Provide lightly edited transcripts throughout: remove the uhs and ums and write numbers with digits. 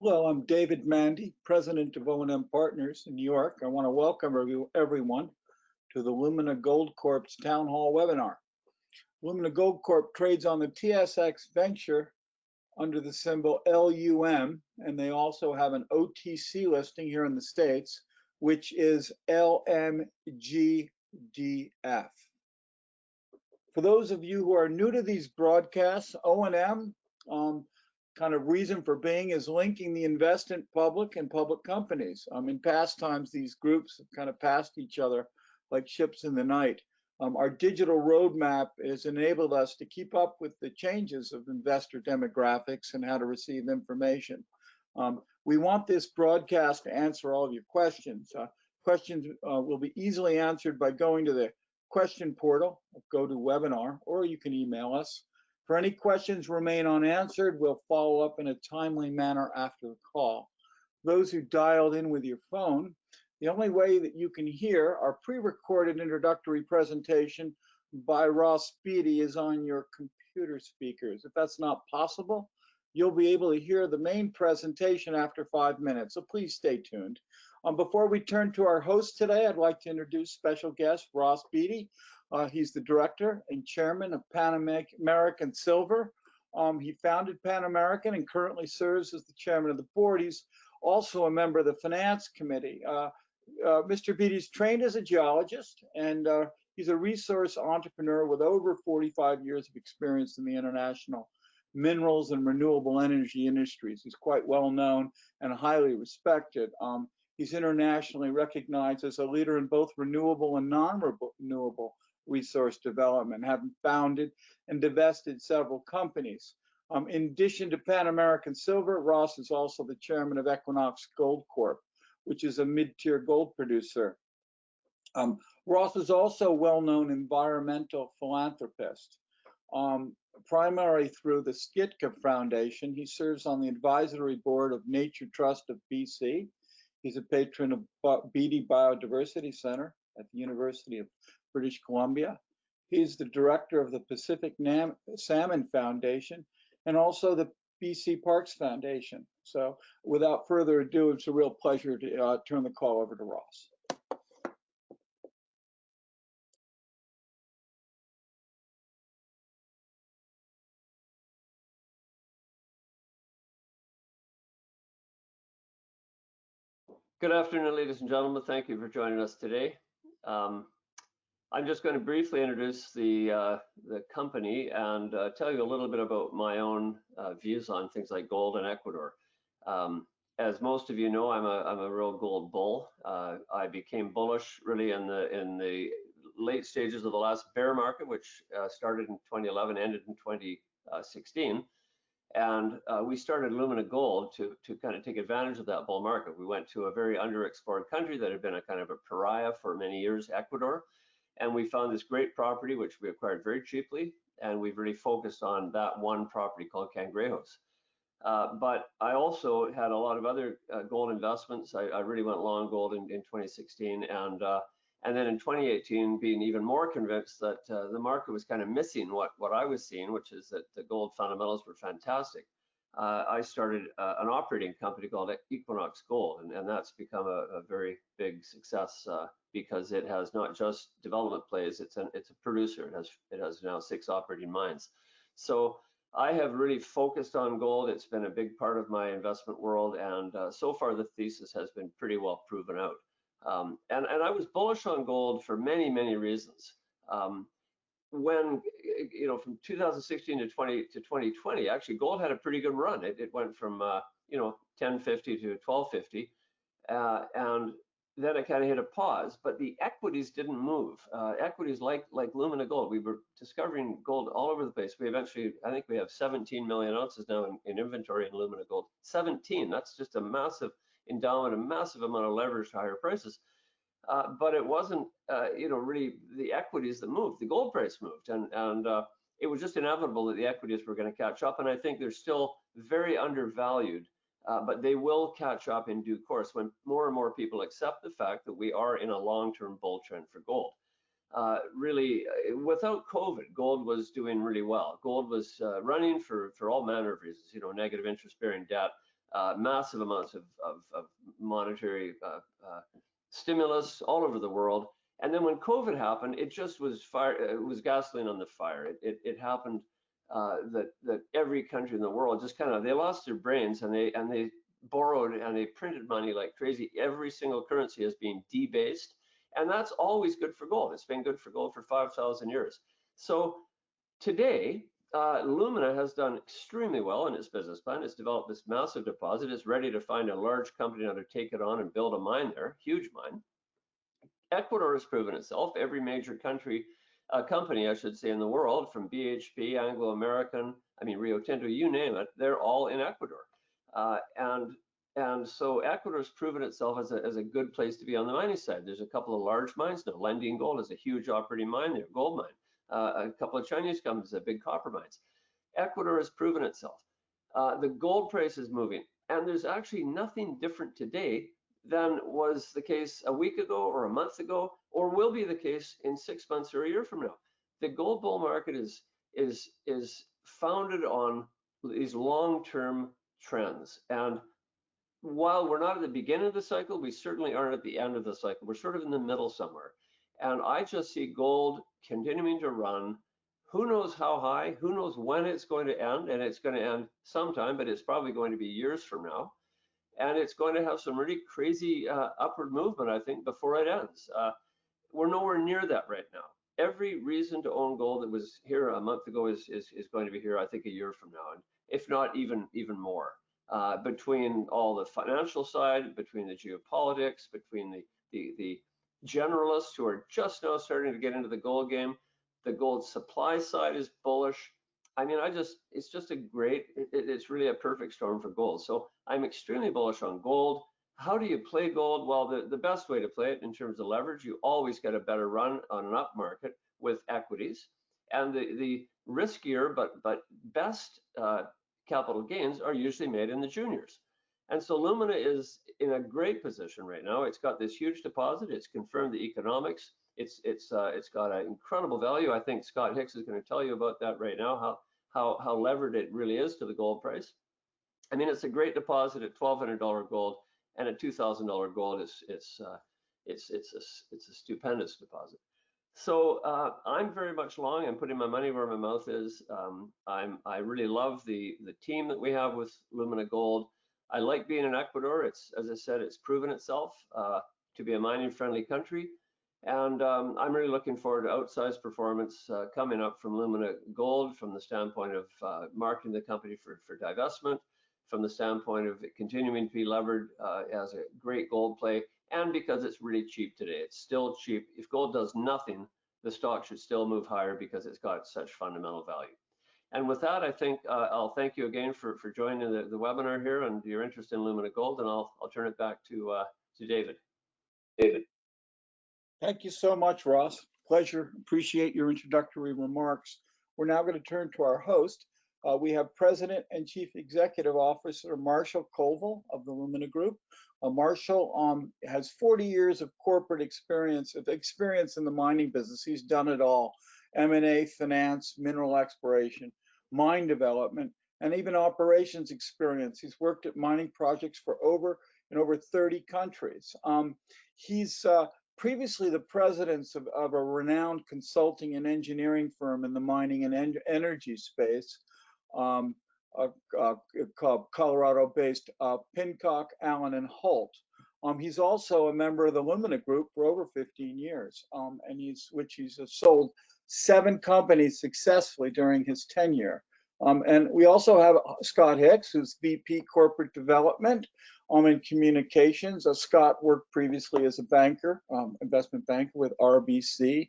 Hello, I'm David Mandy, President of O&M Partners in New York. I want to welcome everyone to the Lumina Gold Corp's Town Hall webinar. Lumina Gold Corp trades on the TSX Venture under the symbol LUM, and they also have an OTC listing here in the States, which is LMGDF. For those of you who are new to these broadcasts, O&M, kind of reason for being is linking the investment public and public companies. In past times, these groups have kind of passed each other like ships in the night. Our digital roadmap has enabled us to keep up with the changes of investor demographics and how to receive information. We want this broadcast to answer all of your questions. Questions will be easily answered by going to the question portal, go to webinar, or you can email us. For any questions remain unanswered, we'll follow up in a timely manner after the call. Those who dialed in with your phone, the only way that you can hear our pre-recorded introductory presentation by Ross Beaty is on your computer speakers. If that's not possible, you'll be able to hear the main presentation after 5 minutes, so please stay tuned. Before we turn to our host today, I'd like to introduce special guest Ross Beaty. He's the director and chairman of Pan American Silver. He founded Pan American and currently serves as the chairman of the board. He's also a member of the finance committee. Mr. Beaty's trained as a geologist, and he's a resource entrepreneur with over 45 years of experience in the international minerals and renewable energy industries. He's quite well known and highly respected. He's internationally recognized as a leader in both renewable and non-renewable resource development, having founded and divested several companies. In addition to Pan American Silver, Ross is also the chairman of Equinox Gold Corp, which is a mid-tier gold producer. Ross is also a well-known environmental philanthropist. Primarily through the Skitka Foundation, he serves on the advisory board of Nature Trust of BC. He's a patron of Beatty Biodiversity Center at the University of British Columbia. He's the director of the Pacific Salmon Foundation and also the BC Parks Foundation. So without further ado, it's a real pleasure to turn the call over to Ross. Good afternoon, ladies and gentlemen. Thank you for joining us today. I'm just going to briefly introduce the company and tell you a little bit about my own views on things like gold and Ecuador. As most of you know, I'm a real gold bull. I became bullish really in the late stages of the last bear market, which started in 2011, ended in 2016. And we started Lumina Gold to kind of take advantage of that bull market. We went to a very underexplored country that had been a kind of a pariah for many years, Ecuador. And we found this great property, which we acquired very cheaply. And we've really focused on that one property called Cangrejos. But I also had a lot of other gold investments. I really went long gold in 2016. And then in 2018, being even more convinced that the market was kind of missing what I was seeing, which is that the gold fundamentals were fantastic. I started an operating company called Equinox Gold, and that's become a very big success because it has not just development plays, it's a producer. It has now 6 operating mines. So I have really focused on gold. It's been a big part of my investment world, and so far the thesis has been pretty well proven out. And I was bullish on gold for many reasons. When, you know, from 2016 to 2020, actually gold had a pretty good run. It went from, you know, 1050 to 1250, and then it kind of hit a pause, but the equities didn't move. Equities like Lumina Gold, we were discovering gold all over the place. We eventually, I think we have 17 million ounces now in inventory in Lumina Gold. 17, that's just a massive endowment, a massive amount of leverage to higher prices. But it wasn't, you know, really the equities that moved. The gold price moved, and it was just inevitable that the equities were going to catch up. And I think they're still very undervalued, but they will catch up in due course when more and more people accept the fact that we are in a long-term bull trend for gold. Really, without COVID, gold was doing really well. Gold was running for all manner of reasons, you know, negative interest-bearing debt, massive amounts of monetary stimulus all over the world. And then when COVID happened, it just was fire. It was gasoline on the fire. It happened that every country in the world just kind of, they lost their brains, and they borrowed and they printed money like crazy. Every single currency has been debased, and that's always good for gold. It's been good for gold for 5,000 years. So today, Lumina has done extremely well in its business plan. It's developed this massive deposit. It's ready to find a large company now to take it on and build a mine there, huge mine. Ecuador has proven itself. Every major company, I should say, in the world, from BHP, Anglo American, I mean Rio Tinto, you name it, they're all in Ecuador. And so Ecuador's proven itself as a good place to be on the mining side. There's a couple of large mines now. Lundin Gold is a huge operating mine there, gold mine. A couple of Chinese companies have big copper mines. Ecuador has proven itself. The gold price is moving, and there's actually nothing different today than was the case a week ago or a month ago, or will be the case in 6 months or a year from now. The gold bull market is founded on these long-term trends. And while we're not at the beginning of the cycle, we certainly aren't at the end of the cycle. We're sort of in the middle somewhere. And I just see gold continuing to run. Who knows how high? Who knows when it's going to end? And it's going to end sometime, but it's probably going to be years from now. And it's going to have some really crazy upward movement, I think, before it ends. We're nowhere near that right now. Every reason to own gold that was here a month ago is going to be here, I think, a year from now, and if not even more. Between all the financial side, between the geopolitics, between the generalists who are just now starting to get into the gold game, the gold supply side is bullish. I mean, it's just a great, it's really a perfect storm for gold. So I'm extremely bullish on gold. How do you play gold? Well, the best way to play it in terms of leverage, you always get a better run on an up market with equities. And the riskier but best capital gains are usually made in the juniors. And so Lumina is in a great position right now. It's got this huge deposit. It's confirmed the economics. It's got an incredible value. I think Scott Hicks is going to tell you about that right now, how levered it really is to the gold price. I mean, it's a great deposit at $1,200 gold, and at $2,000 gold, it's a stupendous deposit. So I'm very much long. I'm putting my money where my mouth is. I really love the team that we have with Lumina Gold. I like being in Ecuador. It's, as I said, it's proven itself to be a mining-friendly country. And I'm really looking forward to outsized performance coming up from Lumina Gold, from the standpoint of marketing the company for divestment, from the standpoint of it continuing to be levered as a great gold play, and because it's really cheap today. It's still cheap. If gold does nothing, the stock should still move higher because it's got such fundamental value. And with that, I think I'll thank you again for joining the webinar here and your interest in Lumina Gold, and I'll turn it back to David. David. Thank you so much, Ross. Pleasure. Appreciate your introductory remarks. We're now going to turn to our host. We have President and Chief Executive Officer Marshall Colville of the Lumina Group. Marshall has 40 years of corporate experience in the mining business. He's done it all: M&A, finance, mineral exploration, mine development, and even operations experience. He's worked at mining projects for over 30 countries. He's previously the president of a renowned consulting and engineering firm in the mining and energy space, called Colorado-based Pincock, Allen and Holt. He's also a member of the Lumina Group for over 15 years, and he's sold 7 companies successfully during his tenure. And we also have Scott Hicks, who's VP Corporate Development and Communications. Scott worked previously as a banker, investment banker with RBC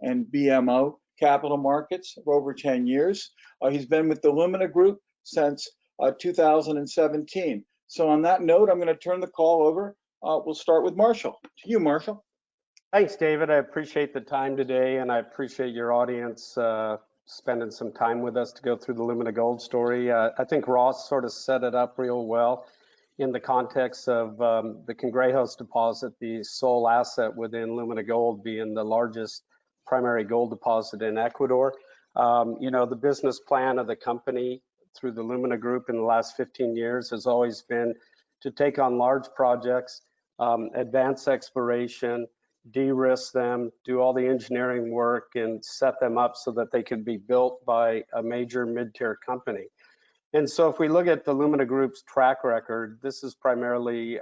and BMO Capital Markets for over 10 years. He's been with the Lumina Group since 2017. So on that note, I'm going to turn the call over. We'll start with Marshall. To you, Marshall. Thanks, David. I appreciate the time today, and I appreciate your audience spending some time with us to go through the Lumina Gold story. I think Ross sort of set it up real well in the context of the Cangrejos deposit, the sole asset within Lumina Gold being the largest primary gold deposit in Ecuador. You know, the business plan of the company through the Lumina Group in the last 15 years has always been to take on large projects, advance exploration, de-risk them, do all the engineering work, and set them up so that they can be built by a major mid-tier company. And so if we look at the Lumina Group's track record, this is primarily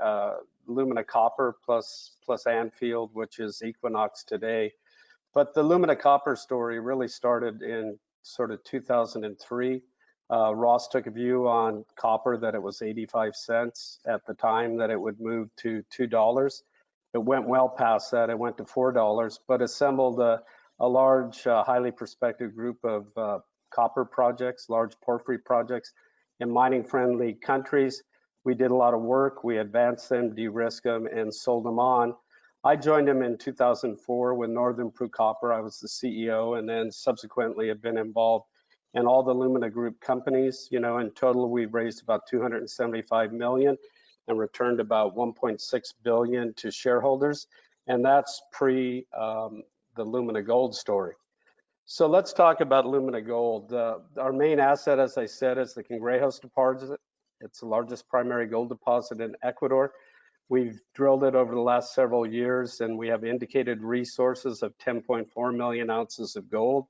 Lumina Copper plus Anfield, which is Equinox today. But the Lumina Copper story really started in sort of 2003. Ross took a view on copper that it was 85 cents at the time, that it would move to $2. It went well past that. It went to $4, but assembled a large, highly prospective group of copper projects, large porphyry projects in mining-friendly countries. We did a lot of work. We advanced them, de-risked them, and sold them on. I joined him in 2004 with Northern Peru Copper. I was the CEO, and then subsequently have been involved in all the Lumina Group companies. You know, in total, we've raised about 275 million and returned about 1.6 billion to shareholders, and that's pre the Lumina Gold story. So let's talk about Lumina Gold. Our main asset, as I said, is the Cangrejos deposit. It's the largest primary gold deposit in Ecuador. We've drilled it over the last several years, and we have indicated resources of 10.4 million ounces of gold,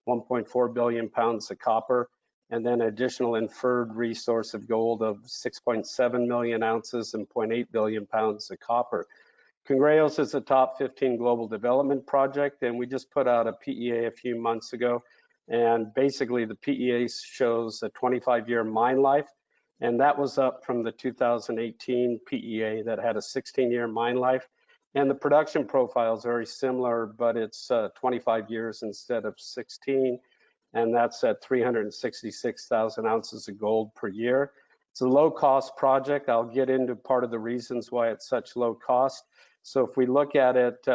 1.4 billion pounds of copper, and then additional inferred resource of gold of 6.7 million ounces and 0.8 billion pounds of copper. Cangrejos is a top 15 global development project, and we just put out a PEA a few months ago. And basically the PEA shows a 25-year mine life, and that was up from the 2018 PEA that had a 16-year mine life. And the production profile is very similar, but it's 25 years instead of 16, and that's at 366,000 ounces of gold per year. It's a low-cost project. I'll get into part of the reasons why it's such low cost. So if we look at it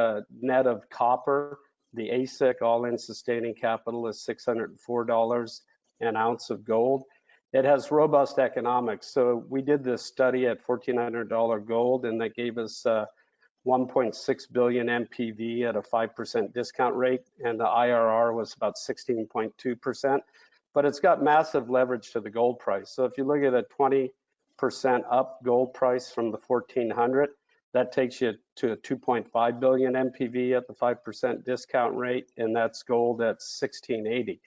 net of copper, the AISC, all-in sustaining capital, is $604 an ounce of gold. It has robust economics. So we did this study at $1,400 gold, and that gave us 1.6 billion NPV at a 5% discount rate, and the IRR was about 16.2%. But it's got massive leverage to the gold price. So if you look at a 20% up gold price from the 1,400, that takes you to a 2.5 billion NPV at the 5% discount rate, and that's gold at 1680.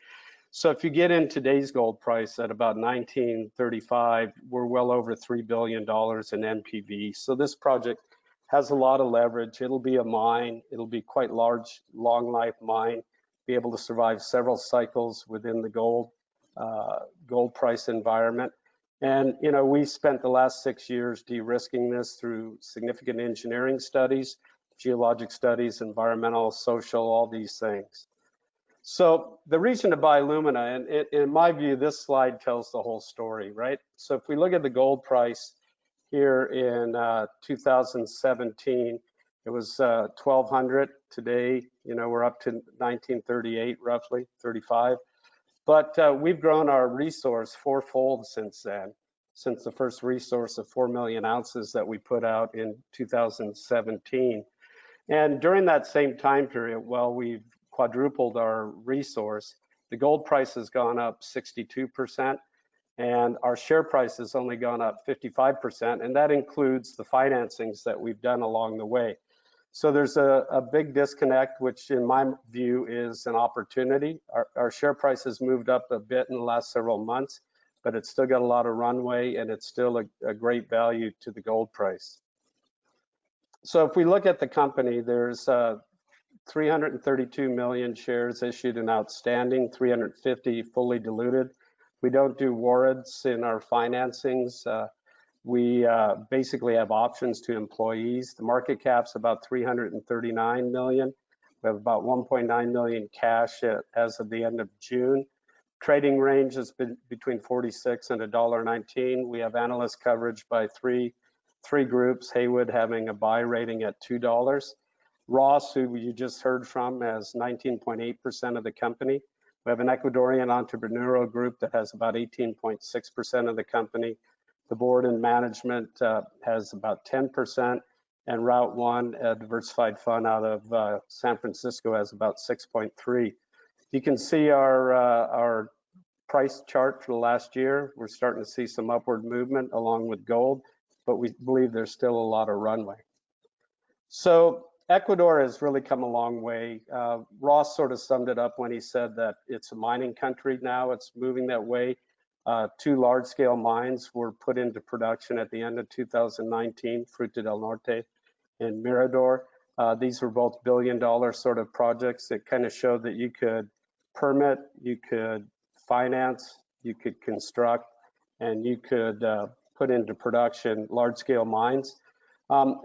So if you get in today's gold price at about 1935, we're well over $3 billion in NPV. So this project has a lot of leverage. It'll be a mine. It'll be quite large, long life mine, be able to survive several cycles within the gold price environment. And, you know, we spent the last 6 years de-risking this through significant engineering studies, geologic studies, environmental, social, all these things. So the reason to buy Lumina, and in my view, this slide tells the whole story, right? So if we look at the gold price here in 2017, it was 1,200. Today, you know, we're up to 1938, roughly 35. But we've grown our resource fourfold since then, since the first resource of 4 million ounces that we put out in 2017. And during that same time period, while we've quadrupled our resource, the gold price has gone up 62%, and our share price has only gone up 55%, and that includes the financings that we've done along the way. So there's a big disconnect, which in my view is an opportunity. Our share price has moved up a bit in the last several months, but it's still got a lot of runway, and it's still a great value to the gold price. So if we look at the company, there's 332 million shares issued and outstanding, 350 fully diluted. We don't do warrants in our financings. We basically have options to employees. The market cap's about 339 million. We have about 1.9 million cash as of the end of June. Trading range has been between 46 and $1.19. We have analyst coverage by three groups, Haywood having a buy rating at $2. Ross, who you just heard from, has 19.8% of the company. We have an Ecuadorian entrepreneurial group that has about 18.6% of the company. The board and management has about 10%, and Route 1, a diversified fund out of San Francisco, has about 6.3%. You can see our price chart for the last year. We're starting to see some upward movement along with gold, but we believe there's still a lot of runway. So Ecuador has really come a long way. Ross sort of summed it up when he said that it's a mining country now. It's moving that way. 2 large-scale mines were put into production at the end of 2019, Fruta del Norte and Mirador. These were both billion-dollar sort of projects that kind of showed that you could permit, you could finance, you could construct, and you could put into production large-scale mines.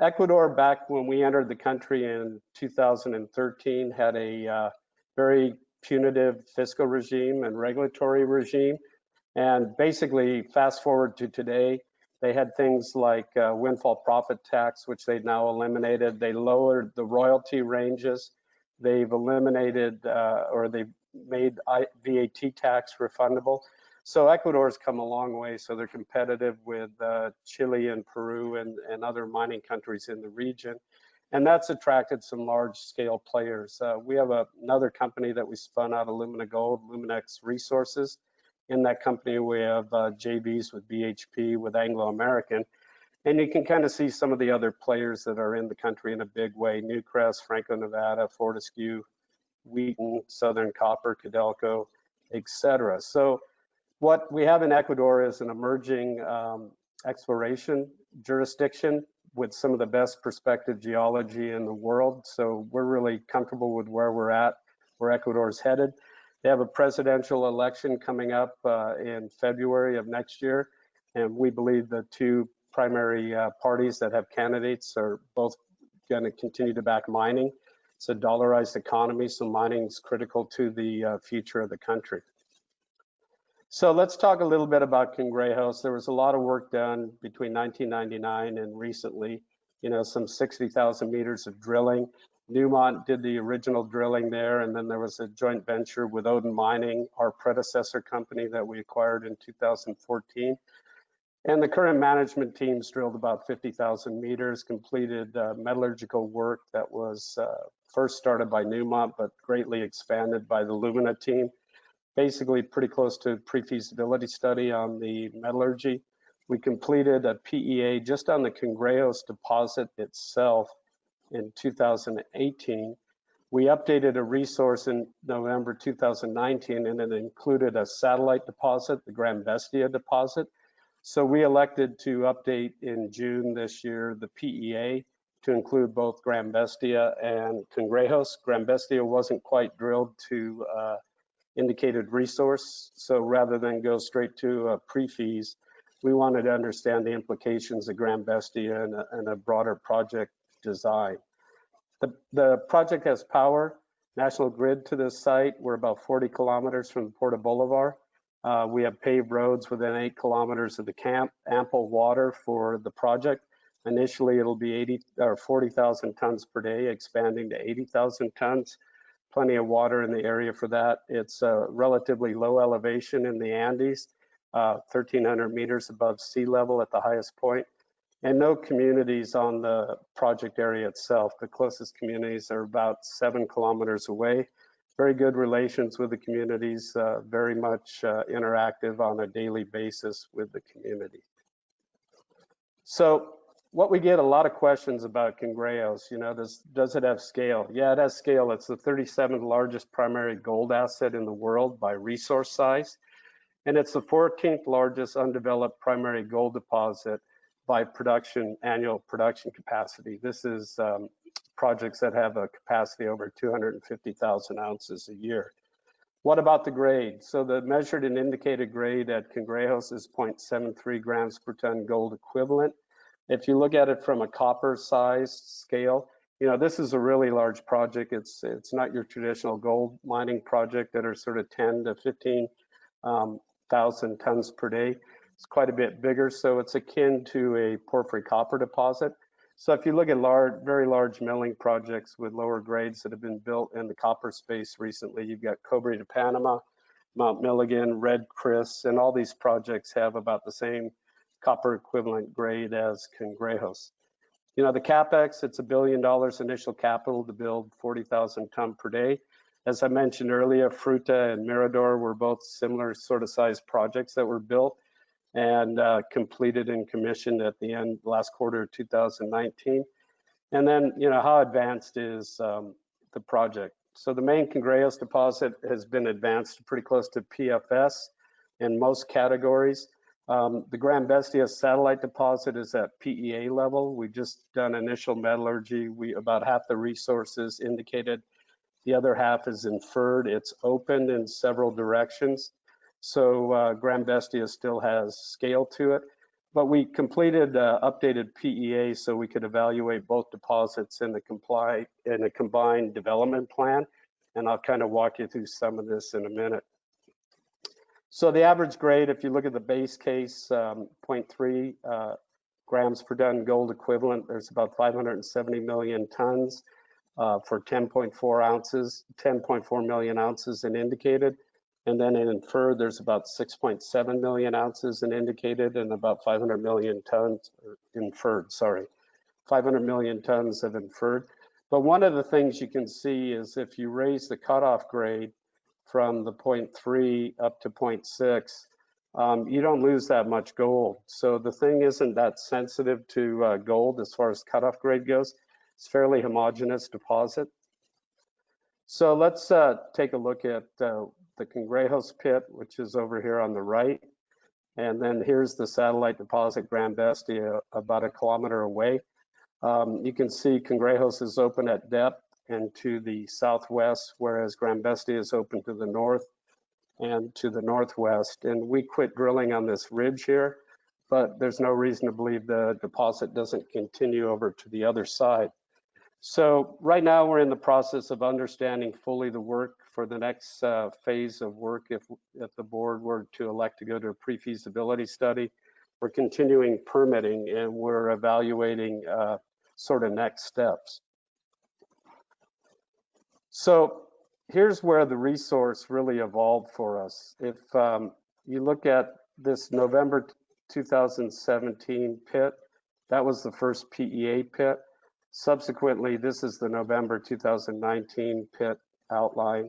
Ecuador, back when we entered the country in 2013, had a very punitive fiscal regime and regulatory regime. And basically, fast forward to today, they had things like windfall profit tax, which they've now eliminated. They lowered the royalty ranges. They've eliminated or they've made VAT tax refundable. So Ecuador's come a long way, so they're competitive with Chile and Peru and other mining countries in the region. And that's attracted some large-scale players. We have another company that we spun out of Lumina Gold, LUMINA'S Resources. In that company, we have JVs with BHP, with Anglo American. And you can kind of see some of the other players that are in the country in a big way: Newcrest, Franco-Nevada, Fortescue, Wheaton, Southern Copper, Codelco, etc. So what we have in Ecuador is an emerging exploration jurisdiction with some of the best prospective geology in the world. So we're really comfortable with where we're at, where Ecuador is headed. They have a presidential election coming up in February of next year, and we believe the 2 primary parties that have candidates are both going to continue to back mining. It's a dollarized economy, so mining is critical to the future of the country. So let's talk a little bit about Cangrejos. There was a lot of work done between 1999 and recently, some 60,000 meters of drilling. Newmont did the original drilling there, and then there was a joint venture with O&M Mining, our predecessor company that we acquired in 2014. And the current management team's drilled about 50,000 meters, completed metallurgical work that was first started by Newmont, but greatly expanded by the Lumina team. Basically pretty close to pre-feasibility study on the metallurgy. We completed a PEA just on the Cangrejos deposit itself in 2018. We updated a resource in November 2019, and it included a satellite deposit, the BESTIA deposit. So we elected to update in June this year the PEA to include both BESTIA and Cangrejos. BESTIA wasn't quite drilled to indicated resource, so rather than go straight to a pre-feas, we wanted to understand the implications of BESTIA and a broader project design. The project has power, national grid to this site. We're about 40 kilometers from the Port of Bolivar. We have paved roads within 8 kilometers of the camp, ample water for the project. Initially, it'll be 40,000 tons per day, expanding to 80,000 tons. Plenty of water in the area for that. It's a relatively low elevation in the Andes, 1,300 meters above sea level at the highest point, and no communities on the project area itself. The closest communities are about 7 kilometers away. Very good relations with the communities, very much interactive on a daily basis with the community. So what we get a lot of questions about Cangrejos, does it have scale? Yeah, it has scale. It's the 37th largest primary gold asset in the world by resource size. And it's the 14th largest undeveloped primary gold deposit by annual production capacity. This is projects that have a capacity over 250,000 ounces a year. What about the grade? So the measured and indicated grade at Cangrejos is 0.73 grams per ton gold equivalent. If you look at it from a copper size scale, this is a really large project. It's not your traditional gold mining project that are sort of 10 to 15,000 tons per day. It's quite a bit bigger, so it's akin to a porphyry copper deposit. So if you look at very large milling projects with lower grades that have been built in the copper space recently, you've got Cobre de Panama, Mount Milligan, Red Chris, and all these projects have about the same copper equivalent grade as Cangrejos. The CapEx, it's $1 billion initial capital to build 40,000 ton per day. As I mentioned earlier, Fruta and Mirador were both similar sort of size projects that were built and completed and commissioned at the end last quarter of 2019. And then, how advanced is the project? So the main Cangrejos deposit has been advanced pretty close to PFS in most categories. The Gran Bestia satellite deposit is at PEA level. We just done initial metallurgy. About half the resources indicated. The other half is inferred. It's open in several directions. So Gran Bestia still has scale to it. But we completed updated PEA so we could evaluate both deposits in a combined development plan. And I'll kind of walk you through some of this in a minute. So the average grade, if you look at the base case, 0.3 grams per ton gold equivalent, there's about 570 million tons for 10.4 million ounces in indicated. And then in inferred, there's about 6.7 million ounces in indicated and about 500 million tons inferred, 500 million tons of inferred. But one of the things you can see is if you raise the cutoff grade from the 0.3 up to 0.6, you don't lose that much gold. So the thing isn't that sensitive to gold as far as cutoff grade goes. It's fairly homogeneous deposit. So let's take a look at the Cangrejos pit, which is over here on the right. And then here's the satellite deposit, Gran Bestia, about 1 kilometer away. You can see Cangrejos is open at depth and to the southwest, whereas Gran Bestia is open to the north and to the northwest. And we quit drilling on this ridge here, but there's no reason to believe the deposit doesn't continue over to the other side. So right now we're in the process of understanding fully the work for the next phase of work. If the board were to elect to go to a pre-feasibility study, we're continuing permitting and we're evaluating sort of next steps. So here's where the resource really evolved for us. If you look at this November 2017 pit, that was the first PEA pit. Subsequently, this is the November 2019 pit outline.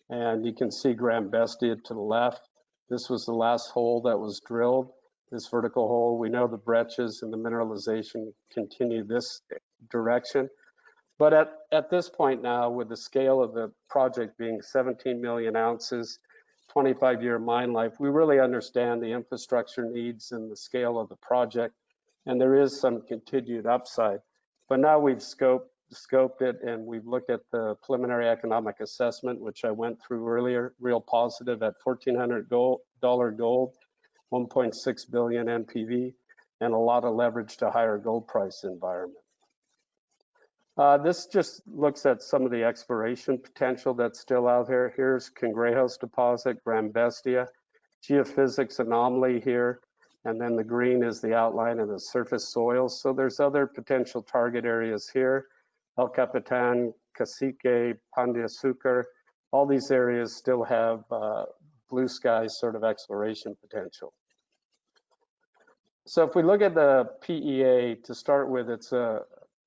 And you can see Gran Bestia to the left. This was the last hole that was drilled, this vertical hole. We know the breccias and the mineralization continue this direction. But at this point now, with the scale of the project being 17 million ounces, 25-year mine life, we really understand the infrastructure needs and the scale of the project, and there is some continued upside. But now we've scoped it and we've looked at the preliminary economic assessment, which I went through earlier, real positive at $1,400 gold, 1.6 billion NPV, and a lot of leverage to higher gold price environment. This just looks at some of the exploration potential that's still out there. Here's Cangrejos deposit, Gran Bestia, geophysics anomaly here, and then the green is the outline of the surface soils. So there's other potential target areas here, El Capitan, Cacique, Pan de Azúcar. All these areas still have blue sky sort of exploration potential. So if we look at the PEA to start with, it's a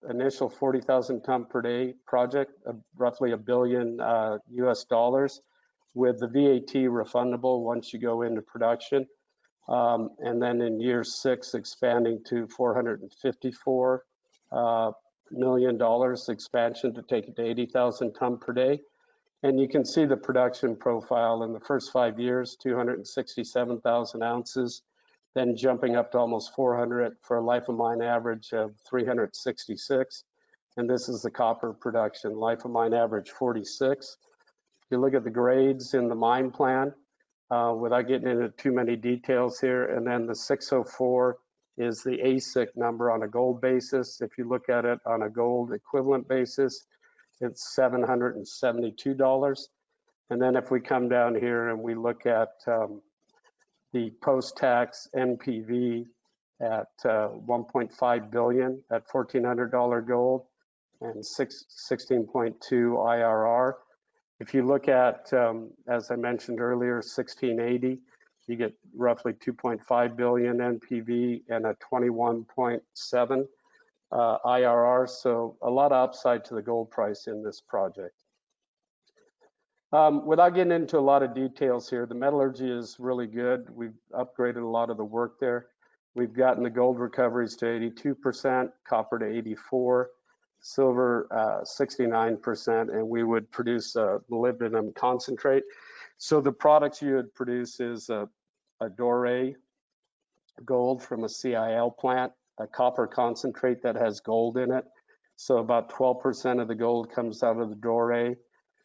initial 40,000 ton per day project, roughly $1 billion US dollars, with the VAT refundable once you go into production. And then in year 6, expanding to $454 million expansion to take it to 80,000 ton per day. And you can see the production profile in the first 5 years, 267,000 ounces, then jumping up to almost 400 for a life of mine average of 366. And this is the copper production, life of mine average 46. If you look at the grades in the mine plan, without getting into too many details here, and then the 604 is the AISC number on a gold basis. If you look at it on a gold equivalent basis, it's $772. And then if we come down here and we look at the post-tax NPV at 1.5 billion at $1,400 gold and 16.2 IRR. If you look at, as I mentioned earlier, 1680, you get roughly 2.5 billion NPV and a 21.7 IRR. So a lot of upside to the gold price in this project. Without getting into a lot of details here, the metallurgy is really good. We've upgraded a lot of the work there. We've gotten the gold recoveries to 82%, copper to 84%, silver 69%, and we would produce a molybdenum concentrate. So the products you would produce is a doré gold from a CIL plant, a copper concentrate that has gold in it. So about 12% of the gold comes out of the doré,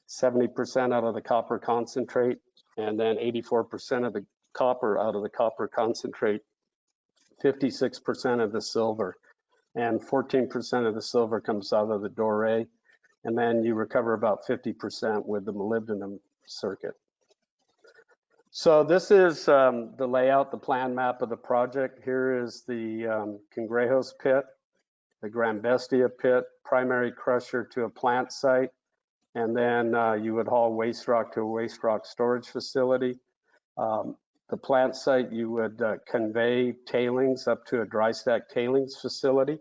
70% out of the copper concentrate, and then 84% of the copper out of the copper concentrate, 56% of the silver, and 14% of the silver comes out of the doré, and then you recover about 50% with the molybdenum circuit. So this is the layout, the plan map of the project. Here is the Cangrejos pit, the BESTIA pit, primary crusher to a plant site, and then you would haul waste rock to a waste rock storage facility. The plant site, you would convey tailings up to a dry stack tailings facility.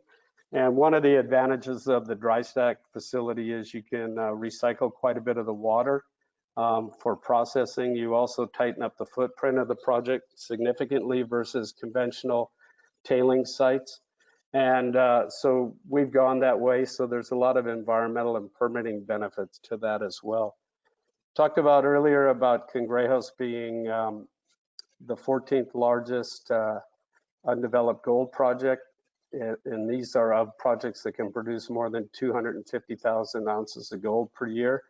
And one of the advantages of the dry stack facility is you can recycle quite a bit of the water for processing. You also tighten up the footprint of the project significantly versus conventional tailing sites. And so we've gone that way. So there's a lot of environmental and permitting benefits to that as well. Talked about earlier about Cangrejos being the 14th largest undeveloped gold project. And these are of projects that can produce more than 250,000 ounces of gold per year.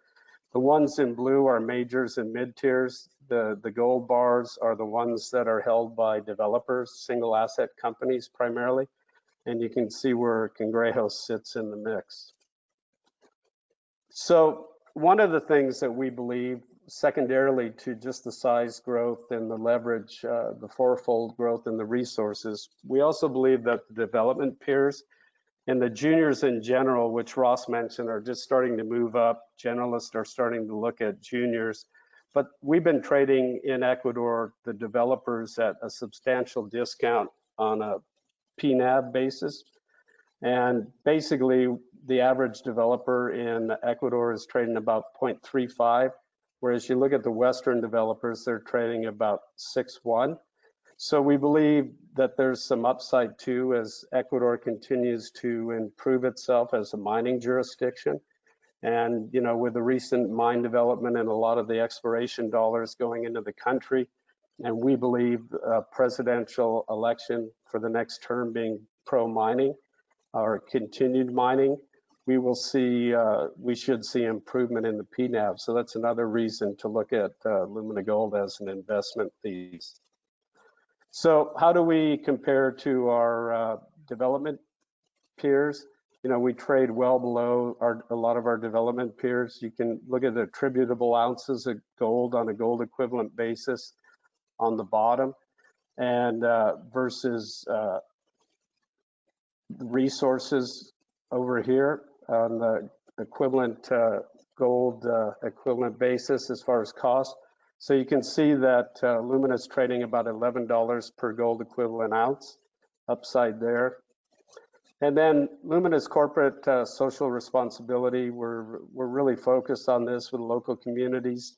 The ones in blue are majors and mid-tiers. The gold bars are the ones that are held by developers, single asset companies primarily. And you can see where Cangrejos sits in the mix. So one of the things that we believe, secondarily to just the size growth and the leverage, the fourfold growth in the resources, we also believe that the development peers and the juniors in general, which Ross mentioned, are just starting to move up. Generalists are starting to look at juniors. But we've been trading in Ecuador, the developers, at a substantial discount on a PNAV basis. And basically, the average developer in Ecuador is trading about 0.35, whereas you look at the Western developers, they're trading about 6.1. So we believe that there's some upside too as Ecuador continues to improve itself as a mining jurisdiction. And, you know, with the recent mine development and a lot of the exploration dollars going into the country, and we believe a presidential election for the next term being pro-mining or continued mining, we will see, we should see improvement in the PNAV. So that's another reason to look at Lumina Gold as an investment thesis. So how do we compare to our development peers? You know, we trade well below a lot of our development peers. You can look at the attributable ounces of gold on a gold equivalent basis on the bottom, and versus resources over here on the equivalent gold equivalent basis as far as cost. So you can see that Lumina is trading about $11 per gold equivalent ounce, upside there. And then Lumina's corporate social responsibility, we're really focused on this with local communities.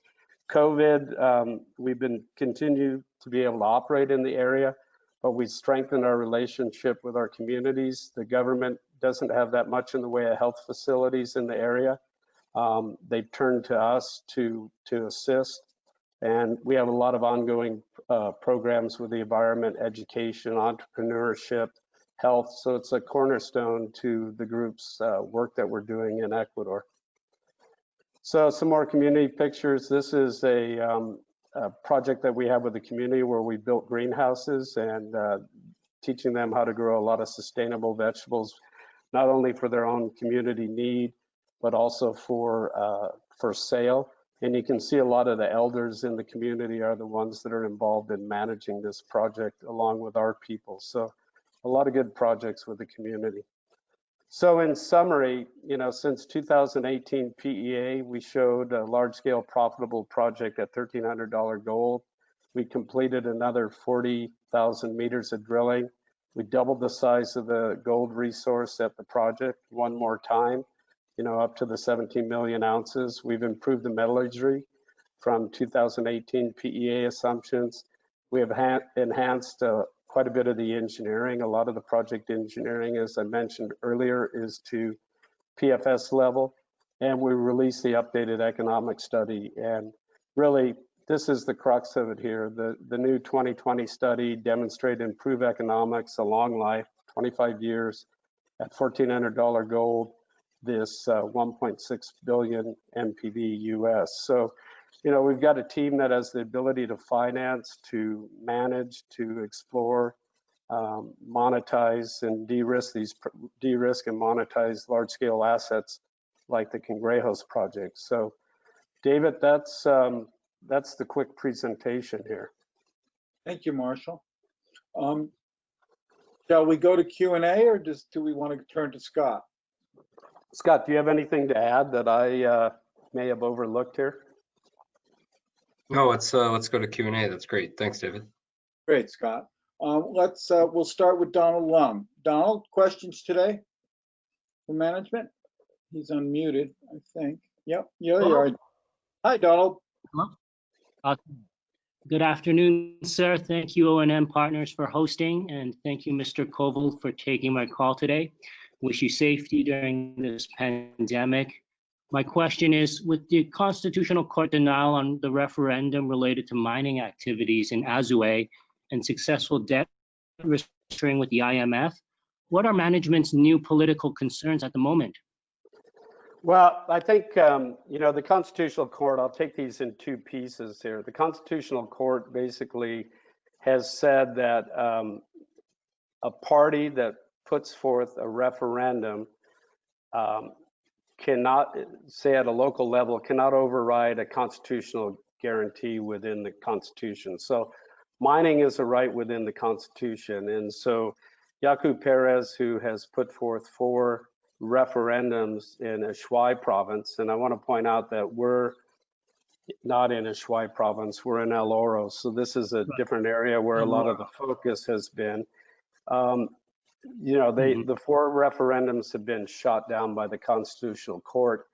COVID, we've been continue to be able to operate in the area, but we strengthened our relationship with our communities. The government doesn't have that much in the way of health facilities in the area. They've turned to us to assist. And we have a lot of ongoing programs with the environment, education, entrepreneurship, health. So it's a cornerstone to the group's work that we're doing in Ecuador. So some more community pictures. This is a project that we have with the community where we built greenhouses and teaching them how to grow a lot of sustainable vegetables, not only for their own community need, but also for sale. And you can see a lot of the elders in the community are the ones that are involved in managing this project along with our people. So a lot of good projects with the community. So in summary, you know, since 2018 PEA, we showed a large-scale profitable project at $1,300 gold. We completed another 40,000 meters of drilling. We doubled the size of the gold resource at the project one more time, you know, up to the 17 million ounces. We've improved the metallurgy. from 2018 PEA assumptions. We have enhanced quite a bit of the engineering. A lot of the project engineering, as I mentioned earlier, is to PFS level, and we released the updated economic study. And really, this is the crux of it here. The new 2020 study demonstrated improved economics, a long life, 25 years at $1,400 gold, this 1.6 billion NPV US. So, you know, we've got a team that has the ability to finance, to manage, to explore, monetize and de-risk and monetize large-scale assets like the Cangrejos project. So, David, that's the quick presentation here. Thank you, Marshall. Shall we go to Q&A, or do we want to turn to Scott? Scott, do you have anything to add that I may have overlooked here? No, let's go to Q&A. That's great. Thanks, David. Great, Scott. We'll start with Donald Lum. Donald, questions today for management? He's unmuted, I think. Yep, yeah, you are. Hi, Donald. Hello. Good afternoon, sir. Thank you, O&M Partners, for hosting, and thank you, Mr. Koval, for taking my call today. Wish you safety during this pandemic. My question is, with the Constitutional Court denial on the referendum related to mining activities in Azuay and successful debt restructuring with the IMF, what are management's new political concerns at the moment? Well, I think, you know, the Constitutional Court, I'll take these in two pieces here. The Constitutional Court basically has said that a party that puts forth a referendum cannot, say at a local level, cannot override a constitutional guarantee within the Constitution. So mining is a right within the Constitution. And so Yaku Perez, who has put forth 4 referendums in Ushuaia province, and I want to point out that we're not in Ushuaia province, we're in El Oro, so this is a different area where a lot of the focus has been. You know, the 4 referendums have been shot down by the Constitutional Court,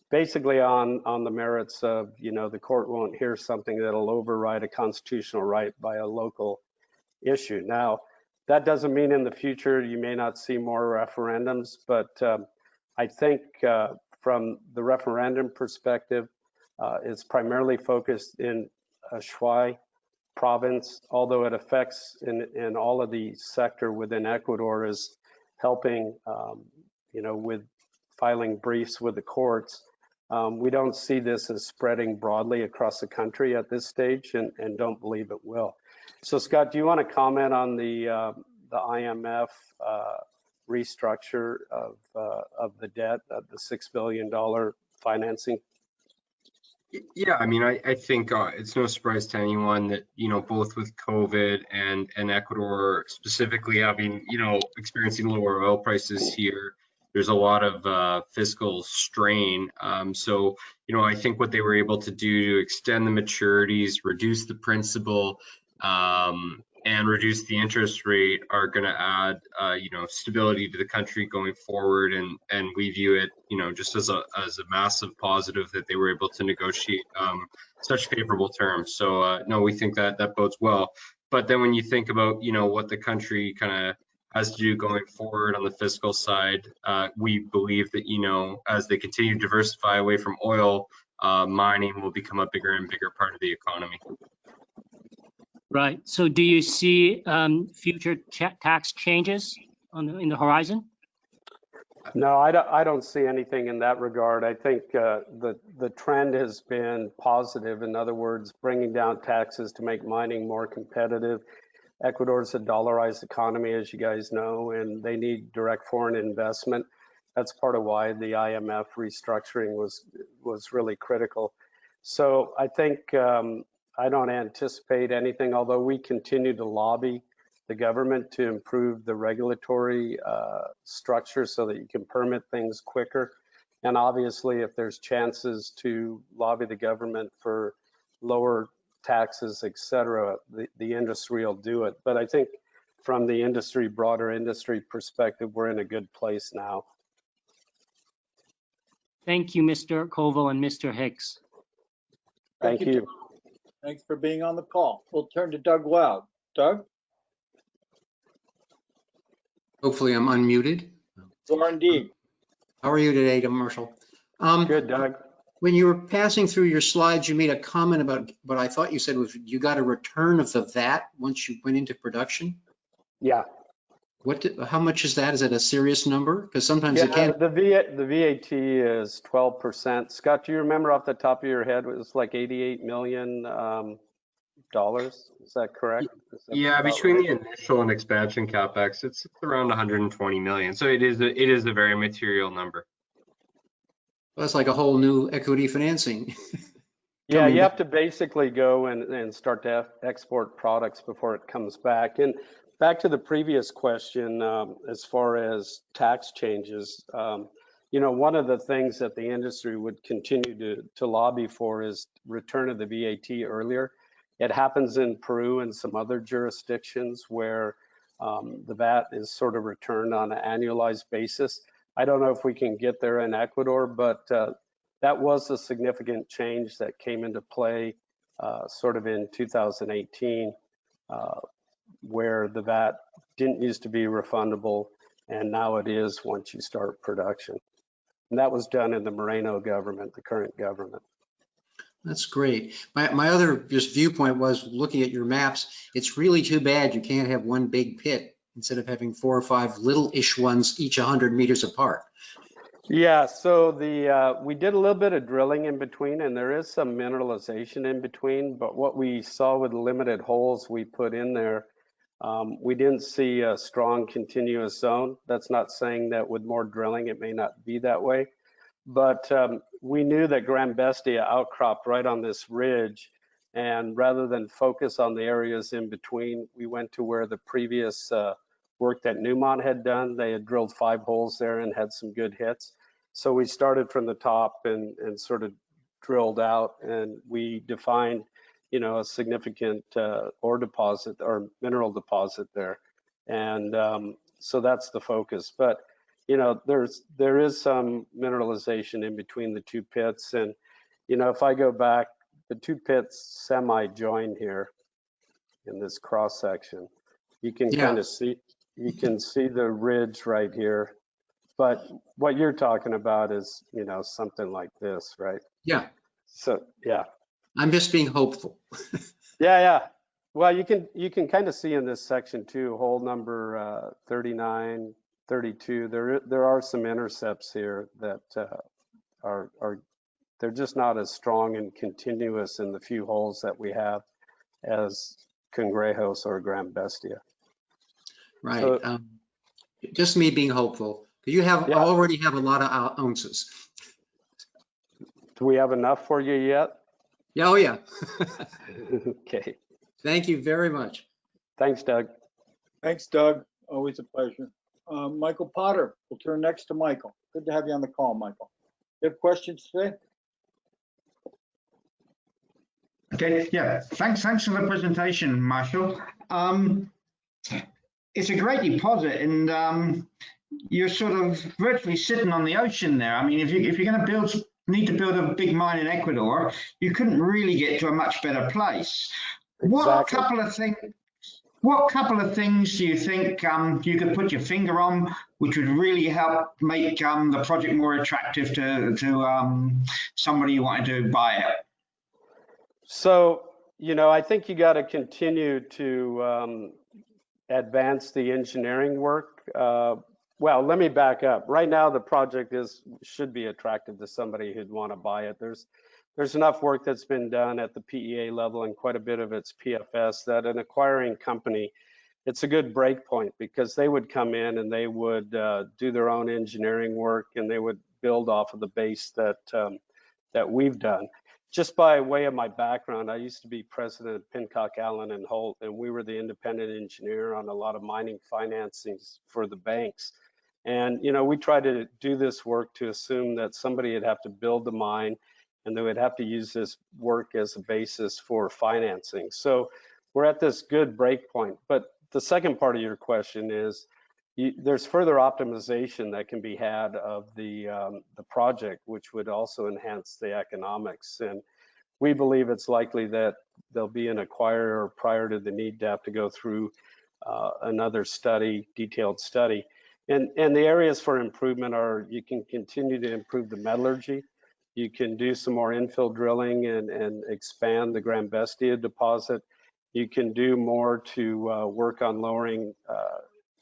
basically on the merits of, you know, the court won't hear something that'll override a constitutional right by a local issue. Now, that doesn't mean in the future you may not see more referendums, but I think from the referendum perspective, it's primarily focused in Ushuaia province, although it affects in all of the sector within Ecuador is helping, you know, with filing briefs with the courts. We don't see this as spreading broadly across the country at this stage, and don't believe it will. So Scott, do you want to comment on the IMF restructure of the debt, of the $6 billion financing? Yeah, I mean, I think it's no surprise to anyone that, you know, both with COVID and Ecuador specifically having, you know, experiencing lower oil prices here, there's a lot of fiscal strain. So, you know, I think what they were able to do to extend the maturities, reduce the principal, and reduce the interest rate are going to add, you know, stability to the country going forward, and we view it, you know, just as a massive positive that they were able to negotiate such favorable terms. So no, we think that bodes well. But then when you think about, you know, what the country kind of has to do going forward on the fiscal side, we believe that, you know, as they continue to diversify away from oil, mining will become a bigger and bigger part of the economy. Right. So do you see future tax changes in the horizon? No, I don't see anything in that regard. I think the trend has been positive. In other words, bringing down taxes to make mining more competitive. Ecuador's a dollarized economy, as you guys know, and they need direct foreign investment. That's part of why the IMF restructuring was really critical. So I think I don't anticipate anything, although we continue to lobby the government to improve the regulatory structure so that you can permit things quicker. And obviously, if there's chances to lobby the government for lower taxes, et cetera, the industry will do it. But I think from the industry, broader industry perspective, we're in a good place now. Thank you, Mr. Koval and Mr. Hicks. Thank you. Doug. Thanks for being on the call. We'll turn to Doug Loud. Doug? Hopefully I'm unmuted. You are indeed. How are you today, Marshall? Good, Doug. When you were passing through your slides, you made a comment about what I thought you said was you got a return of the VAT once you went into production. Yeah. How much is that? Is it a serious number? Because sometimes it Yeah, can. the VAT is 12%. Scott, do you remember off the top of your head, it was like $88 million dollars? Is that correct? Is that Yeah, about between right? the initial and expansion capex, it's around 120 million. So it is a very material number. That's like a whole new equity financing. Yeah, coming you back. have to basically go and start to export products before it comes back. And back to the previous question, as far as tax changes, you know, one of the things that the industry would continue to lobby for is return of the VAT earlier. It happens in Peru and some other jurisdictions where the VAT is sort of returned on an annualized basis. I don't know if we can get there in Ecuador, but that was a significant change that came into play sort of in 2018, where the VAT didn't used to be refundable, and now it is once you start production. And that was done in the Moreno government, the current government. That's great. My other just viewpoint was looking at your maps. It's really too bad you can't have one big pit instead of having 4 or 5 little-ish ones each 100 meters apart. Yeah, so we did a little bit of drilling in between, and there is some mineralization in between, but what we saw with the limited holes we put in there, we didn't see a strong continuous zone. That's not saying that with more drilling it may not be that way, but we knew that Gran Bestia outcropped right on this ridge, and rather than focus on the areas in between, we went to where the previous work that Newmont had done. They had drilled 5 holes there and had some good hits. So we started from the top and sort of drilled out, and we defined, you know, a significant ore deposit or mineral deposit there. And so that's the focus. But, you know, there is some mineralization in between the 2 pits. And, you know, if I go back, the 2 pits semi-join here in this cross section. You can kind of see, you can see the ridge right here, but what you're talking about is, you know, something like this, right? Yeah. So, yeah. I'm just being hopeful. Yeah. Well, you can kind of see in this section too, hole number 39, 32, there are some intercepts here that they're just not as strong and continuous in the few holes that we have as Cangrejos or Gran Bestia. Right. So, just me being hopeful. You already have a lot of ounces. do we have enough for you yet? Yeah, oh yeah. Okay. Thank you very much. Thanks, Doug. Thanks, Doug. Always a pleasure. Michael Potter, we'll turn next to Michael. Good to have you on the call, Michael. You have questions today? Okay, yeah, thanks for the presentation, Marshall. It's a great deposit, and you're sort of virtually sitting on the ocean there. I mean, if you're going to need to build a big mine in Ecuador, you couldn't really get to a much better place. Exactly. What couple of things do you think you could put your finger on, which would really help make the project more attractive to somebody who wanted to buy it? So, you know, I think you got to continue to advance the engineering work. Well, let me back up. Right now, the project should be attractive to somebody who'd want to buy it. There's enough work that's been done at the PEA level and quite a bit of its PFS that an acquiring company, it's a good break point, because they would come in and they would do their own engineering work, and they would build off of the base that we've done. Just by way of my background, I used to be president of Pincock, Allen and Holt, and we were the independent engineer on a lot of mining financings for the banks. And, you know, we try to do this work to assume that somebody would have to build the mine, and they would have to use this work as a basis for financing. So we're at this good break point. But the second part of your question is, there's further optimization that can be had of the project, which would also enhance the economics. And we believe it's likely that there'll be an acquirer prior to the need to have to go through another study, detailed study. And the areas for improvement are, you can continue to improve the metallurgy. You can do some more infill drilling and expand the BESTIA deposit. You can do more to work on lowering,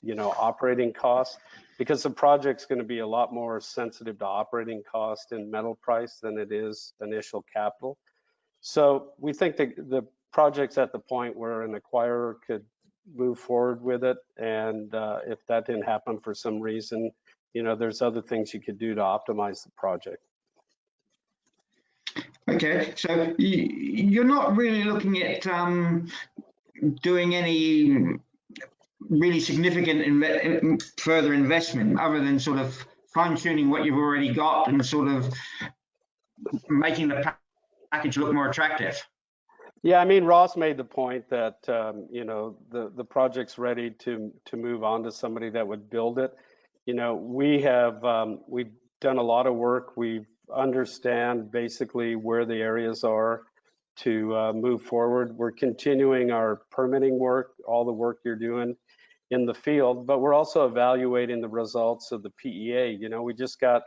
operating costs, because the project's going to be a lot more sensitive to operating cost and metal price than it is initial capital. So we think that the project's at the point where an acquirer could move forward with it, and if that didn't happen for some reason, there's other things you could do to optimize the project. Okay, so you're not really looking at doing any really significant further investment other than sort of fine-tuning what you've already got and sort of making the package look more attractive. Yeah, I mean, Ross made the point that the project's ready to move on to somebody that would build it. We've done a lot of work. We understand basically where the areas are to move forward. We're continuing our permitting work, all the work you're doing in the field, but we're also evaluating the results of the PEA. We just got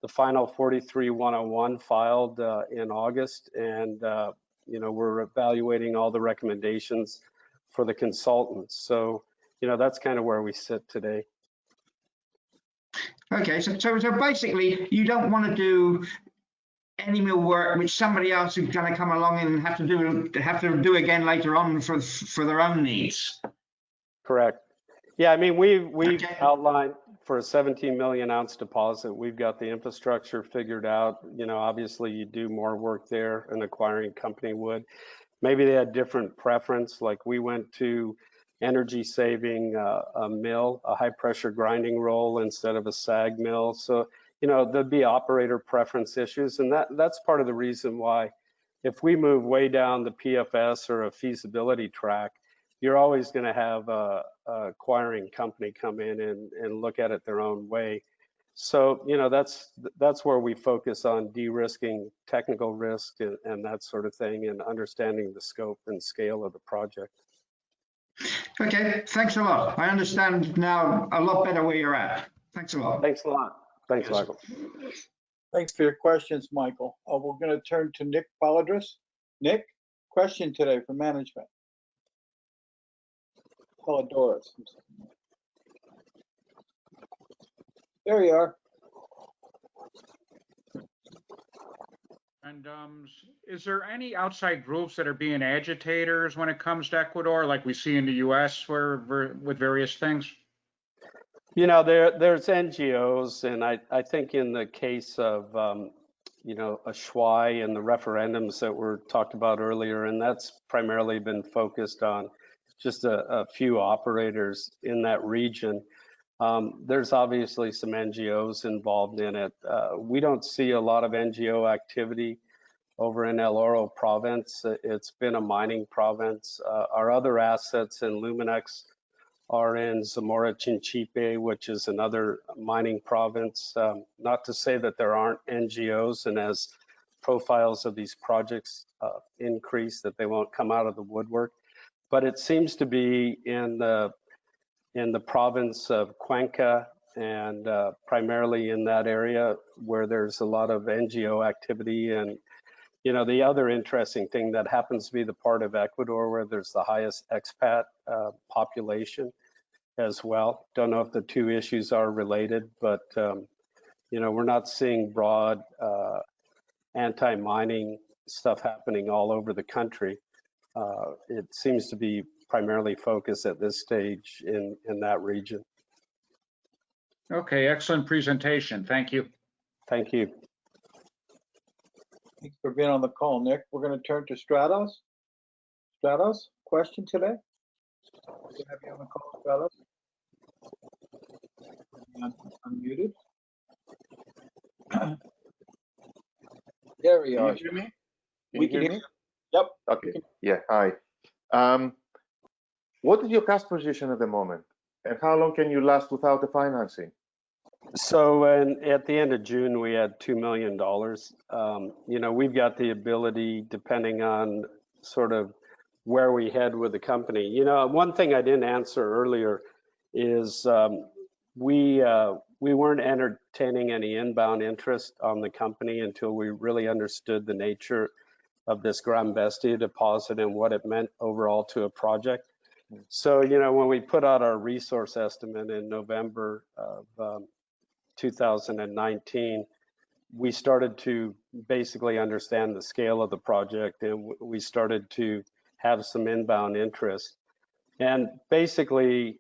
the final 43-101 filed in August, and we're evaluating all the recommendations for the consultants. So, that's kind of where we sit today. Okay, so basically, you don't want to do any more work which somebody else is going to come along and have to do again later on for their own needs. Correct. Yeah, I mean, we've outlined for a 17 million ounce deposit, we've got the infrastructure figured out. Obviously you do more work there, an acquiring company would. Maybe they had different preference, like we went to energy saving a mill, a high pressure grinding roll instead of a SAG mill. So, there'd be operator preference issues, and that's part of the reason why if we move way down the PFS or a feasibility track, you're always going to have a acquiring company come in and look at it their own way. So, that's where we focus on de-risking technical risk and that sort of thing, and understanding the scope and scale of the project. Okay, thanks a lot. I understand now a lot better where you're at. Thanks a lot. Thanks a lot. Thanks, Michael. Thanks for your questions, Michael. We're going to turn to Nick Paladris. Nick, question today for management. Paladores. There you are. And is there any outside groups that are being agitators when it comes to Ecuador, like we see in the U.S. with various things? There's NGOs, and I think in the case of Ushuaia and the referendums that were talked about earlier, and that's primarily been focused on just a few operators in that region. There's obviously some NGOs involved in it. We don't see a lot of NGO activity over in El Oro province. It's been a mining province. Our other assets in LUMINA'S are in Zamora Chinchipe, which is another mining province. Not to say that there aren't NGOs, and as profiles of these projects increase, that they won't come out of the woodwork. But it seems to be in the province of Cuenca, and primarily in that area where there's a lot of NGO activity. And the other interesting thing that happens to be the part of Ecuador where there's the highest expat population as well. Don't know if the two issues are related, but we're not seeing broad anti-mining stuff happening all over the country. It seems to be primarily focused at this stage in that region. Okay, excellent presentation. Thank you. Thank you. Thanks for being on the call, Nick. We're going to turn to Stratos. Stratos, question today? Good to have you on the call, Stratos. Unmuted. There we are. Can you hear me? We can hear you. Yep. Okay. Yeah. Hi. What is your cash position at the moment, and how long can you last without the financing? So at the end of June, we had $2 million. We've got the ability, depending on sort of where we head with the company. One thing I didn't answer earlier is we weren't entertaining any inbound interest on the company until we really understood the nature of this BESTIA deposit and what it meant overall to a project. So, when we put out our resource estimate in November of 2019, we started to basically understand the scale of the project, and we started to have some inbound interest. And basically,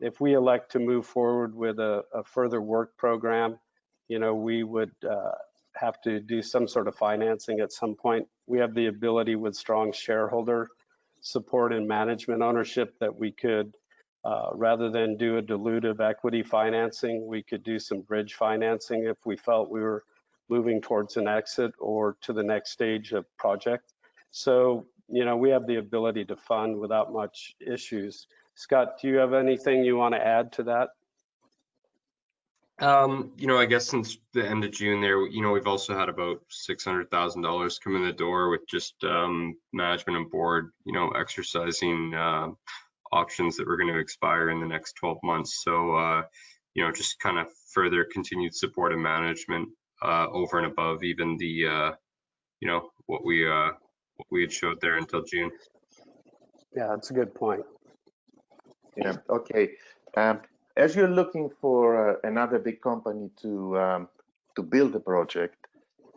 if we elect to move forward with a further work program, we would have to do some sort of financing at some point. We have the ability with strong shareholder support and management ownership that we could, rather than do a dilutive equity financing, we could do some bridge financing if we felt we were moving towards an exit or to the next stage of project. So, we have the ability to fund without much issues. Scott, do you have anything you want to add to that? I guess since the end of June there, we've also had about $600,000 come in the door with just management and board, exercising options that were going to expire in the next 12 months. So, just kind of further continued support and management over and above even the, what we had showed there until June. Yeah, that's a good point. Yeah. Okay. As you're looking for another big company to build a project,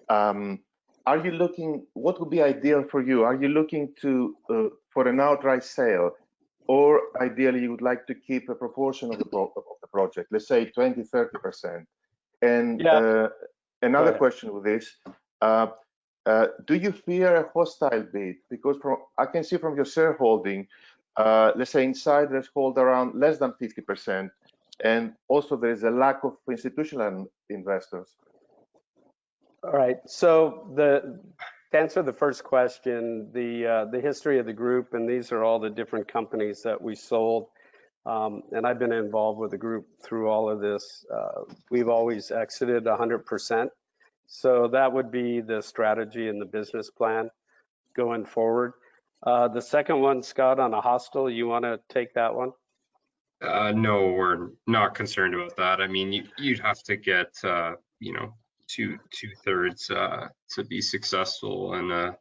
are you looking? What would be ideal for you? Are you looking for an outright sale, or ideally you would like to keep a proportion of the project, let's say 20–30%? And yeah. Another question with this: do you fear a hostile bid? Because I can see from your shareholding, let's say insiders hold around less than 50%, and also there is a lack of institutional investors. All right. So to answer the first question, the history of the group, and these are all the different companies that we sold, and I've been involved with the group through all of this. We've always exited 100%. So that would be the strategy and the business plan going forward. The second one, Scott, on a hostile, you want to take that one? No, we're not concerned about that. I mean, you'd have to get, two-thirds to be successful in a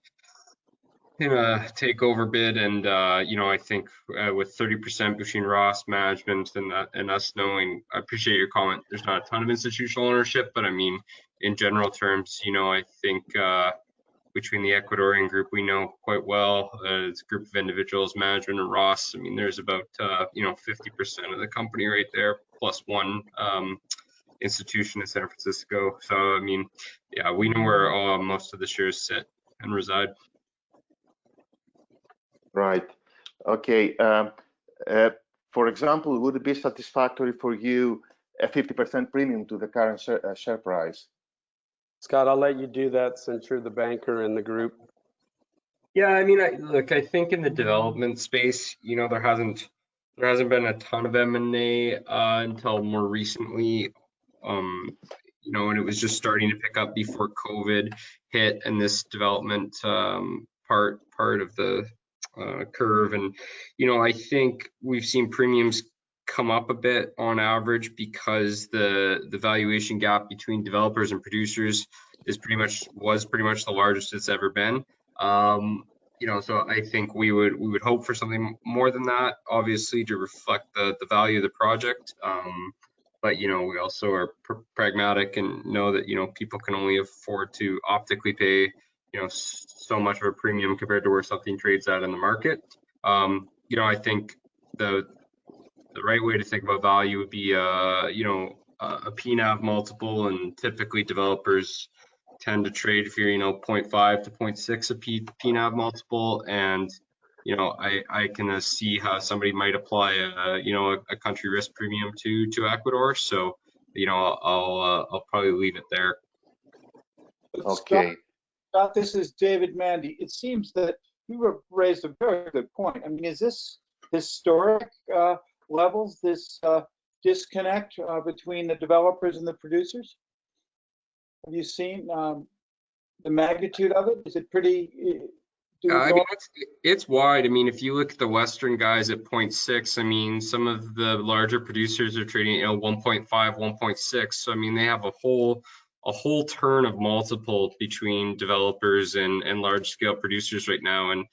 takeover bid. And, I think with 30% between Ross management and us knowing, I appreciate your comment, there's not a ton of institutional ownership, but I mean, in general terms, I think between the Ecuadorian group we know quite well, it's a group of individuals, management and Ross. I mean, there's about 50% of the company right there, plus one institution in San Francisco. So I mean, yeah, we know where most of the shares sit and reside. Right. Okay. For example, would it be satisfactory for you a 50% premium to the current share price? Scott, I'll let you do that since you're the banker in the group. Yeah, I mean, I think in the development space, there hasn't been a ton of M&A until more recently, and it was just starting to pick up before COVID hit, and this development part of the curve. And I think we've seen premiums come up a bit on average because the valuation gap between developers and producers was pretty much the largest it's ever been. So I think we would hope for something more than that, obviously, to reflect the value of the project. But we also are pragmatic and know that people can only afford to optically pay so much of a premium compared to where something trades at in the market. I think the right way to think about value would be a PNAV multiple, and typically developers tend to trade if you're 0.5 to 0.6 a PNAV multiple. And I can see how somebody might apply a country risk premium to Ecuador. So I'll probably leave it there. Okay. Scott, this is David Mandy. It seems that you raised a very good point. I mean, is this historic levels, this disconnect between the developers and the producers? Have you seen the magnitude of it? Is it pretty? I mean, it's wide. I mean, if you look at the Western guys at 0.6, I mean, some of the larger producers are trading, 1.5, 1.6. So, I mean, they have a whole turn of multiple between developers and large scale producers right now. And,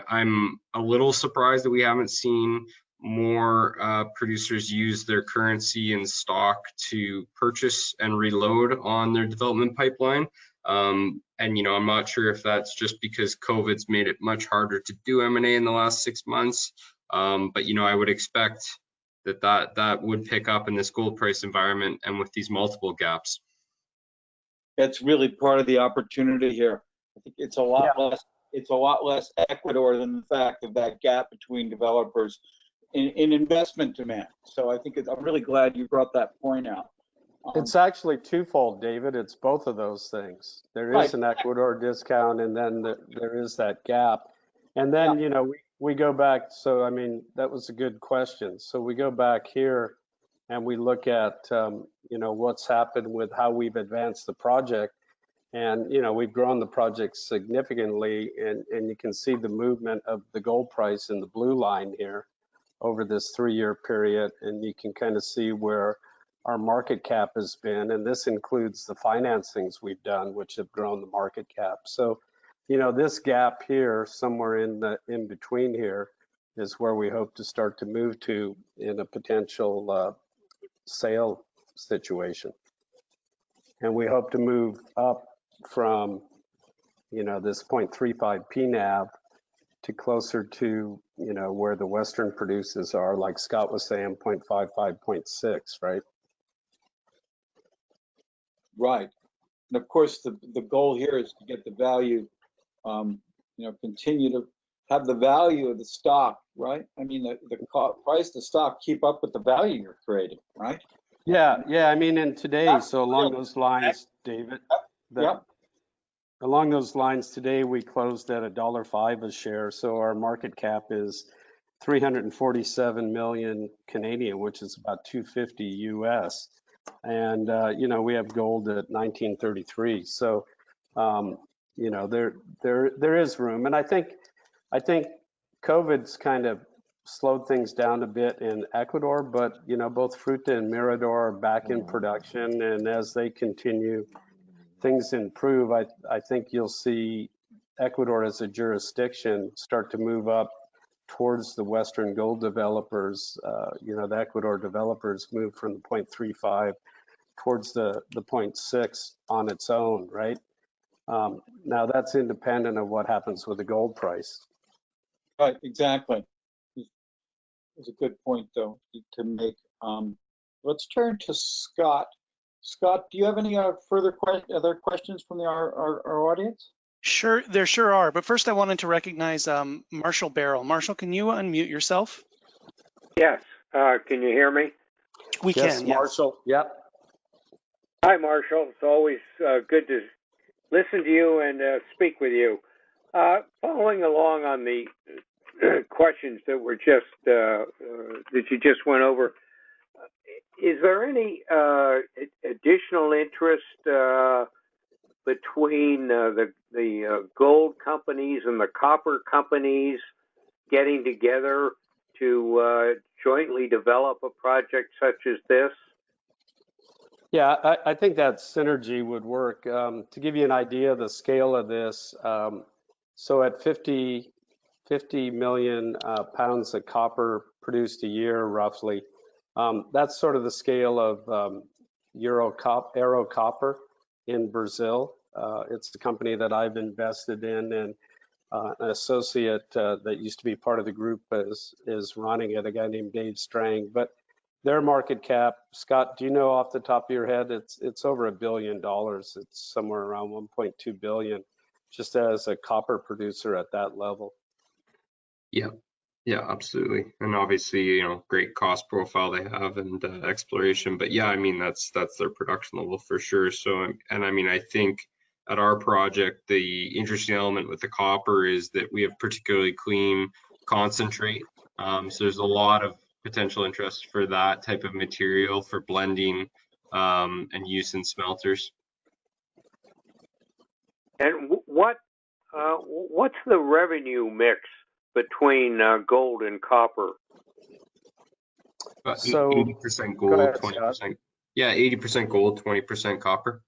I'm a little surprised that we haven't seen more producers use their currency and stock to purchase and reload on their development pipeline. And I'm not sure if that's just because COVID's made it much harder to do M&A in the last 6 months. But I would expect that would pick up in this gold price environment and with these multiple gaps. That's really part of the opportunity here. I think it's a lot less. It's a lot less Ecuador than the fact of that gap between developers in investment demand. So I think I'm really glad you brought that point out. It's actually twofold, David. It's both of those things. There is an Ecuador discount, and then there is that gap. And then, we go back. So, I mean, that was a good question. So we go back here and we look at, what's happened with how we've advanced the project. And, we've grown the project significantly, and you can see the movement of the gold price in the blue line here over this 3-year period. And you can kind of see where our market cap has been, and this includes the financings we've done, which have grown the market cap. So, this gap here, somewhere in between here, is where we hope to start to move to in a potential sale situation. And we hope to move up from, this 0.35 PNAV to closer to, where the Western producers are, like Scott was saying, 0.55, 0.6, right? Right. And of course, the goal here is to get the value, continue to have the value of the stock, right? I mean, the price of the stock keep up with the value you're creating, right? Yeah. I mean, and today, so along those lines, David, along those lines, today we closed at $1.05 a share. So our market cap is 347 million Canadian, which is about 250 US. And, we have gold at 1933. So, there is room. And I think COVID's kind of slowed things down a bit in Ecuador, but, both Fruta and Mirador are back in production. And as they continue, things improve. I think you'll see Ecuador as a jurisdiction start to move up towards the Western gold developers. The Ecuador developers move from the 0.35 towards the 0.6 on its own, right? Now that's independent of what happens with the gold price. Right, exactly. It's a good point, though, to make. Let's turn to Scott. Scott, do you have any other questions from our audience? Sure, there sure are. But first I wanted to recognize Marshall Barrel. Marshall, can you unmute yourself? Yes. Can you hear me? We yes, can, Marshall. yes. Yep. Hi, Marshall. It's always good to listen to you and speak with you. Following along on the questions that were just that you just went over, is there any additional interest between the gold companies and the copper companies getting together to jointly develop a project such as this? Yeah, I think that synergy would work. To give you an idea of the scale of this, so at 50 million pounds of copper produced a year, roughly, that's sort of the scale of Ero Copper in Brazil. It's the company that I've invested in, and an associate that used to be part of the group is running it, a guy named Dave Strang. But their market cap, Scott, do you know off the top of your head? It's over $1 billion. It's somewhere around 1.2 billion, just as a copper producer at that level. Yeah, absolutely. And obviously, great cost profile they have and exploration. But yeah, I mean, that's their production level for sure. So, and I mean, I think at our project, the interesting element with the copper is that we have particularly clean concentrate. So there's a lot of potential interest for that type of material for blending and use in smelters. And what's the revenue mix between gold and copper? So 80% gold, ahead, 20%. Yeah, 80% gold, 20% copper.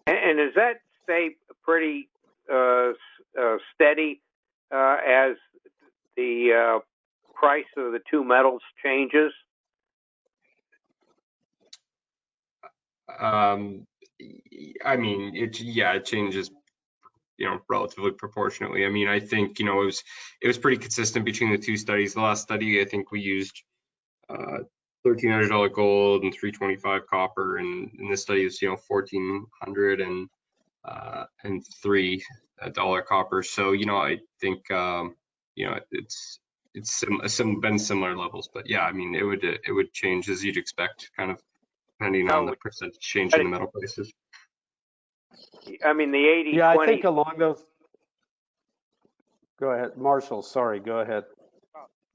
And does that stay pretty steady as the price of the two metals changes? I mean, it changes, relatively proportionately. I mean, I think, it was pretty consistent between the two studies. The last study, I think we used $1,300 gold and $325 copper, and in this study is $1,400 and $3 copper. So I think it's been similar levels, but yeah, I mean it would change as you'd expect, kind of depending on the percentage change in the metal prices. I mean the 80. Yeah, I think along those. Go ahead, Marshall. Sorry, go ahead.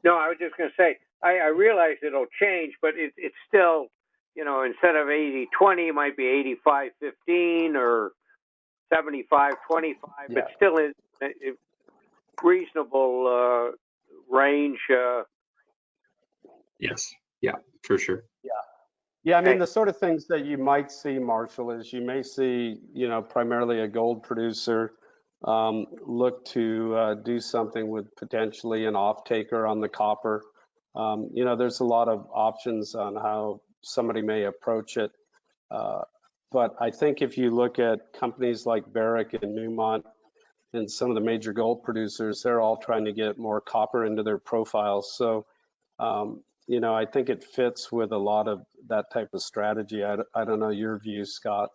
No, I was just going to say, I realize it'll change, but it's still, instead of 80-20, it might be 85-15 or 75-25, but still in a reasonable range. Yes, yeah, for sure. Yeah, I mean, the sort of things that you might see, Marshall, is you may see, primarily a gold producer look to do something with potentially an off-taker on the copper. There's a lot of options on how somebody may approach it. But I think if you look at companies like Barrick and Newmont and some of the major gold producers, they're all trying to get more copper into their profiles. So, I think it fits with a lot of that type of strategy. I don't know your view, Scott.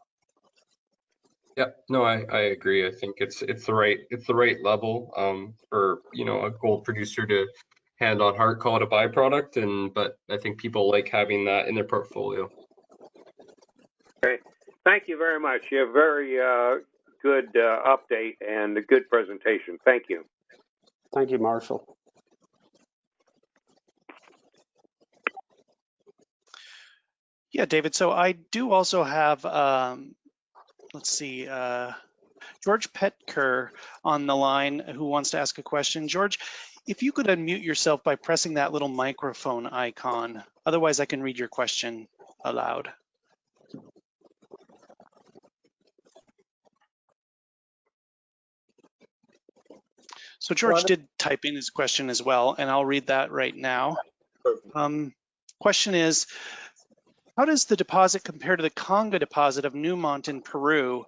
Yeah, no, I agree. I think it's the right level for a gold producer to hand on heart call it a byproduct, but I think people like having that in their portfolio. Okay, thank you very much. You have a very good update and a good presentation. Thank you. Thank you, Marshall. Yeah, David. So I do also have, let's see, George Petker on the line who wants to ask a question. George, if you could unmute yourself by pressing that little microphone icon. Otherwise, I can read your question aloud. So George did type in his question as well, and I'll read that right now. Question is, how does the deposit compare to the Conga deposit of Newmont in Peru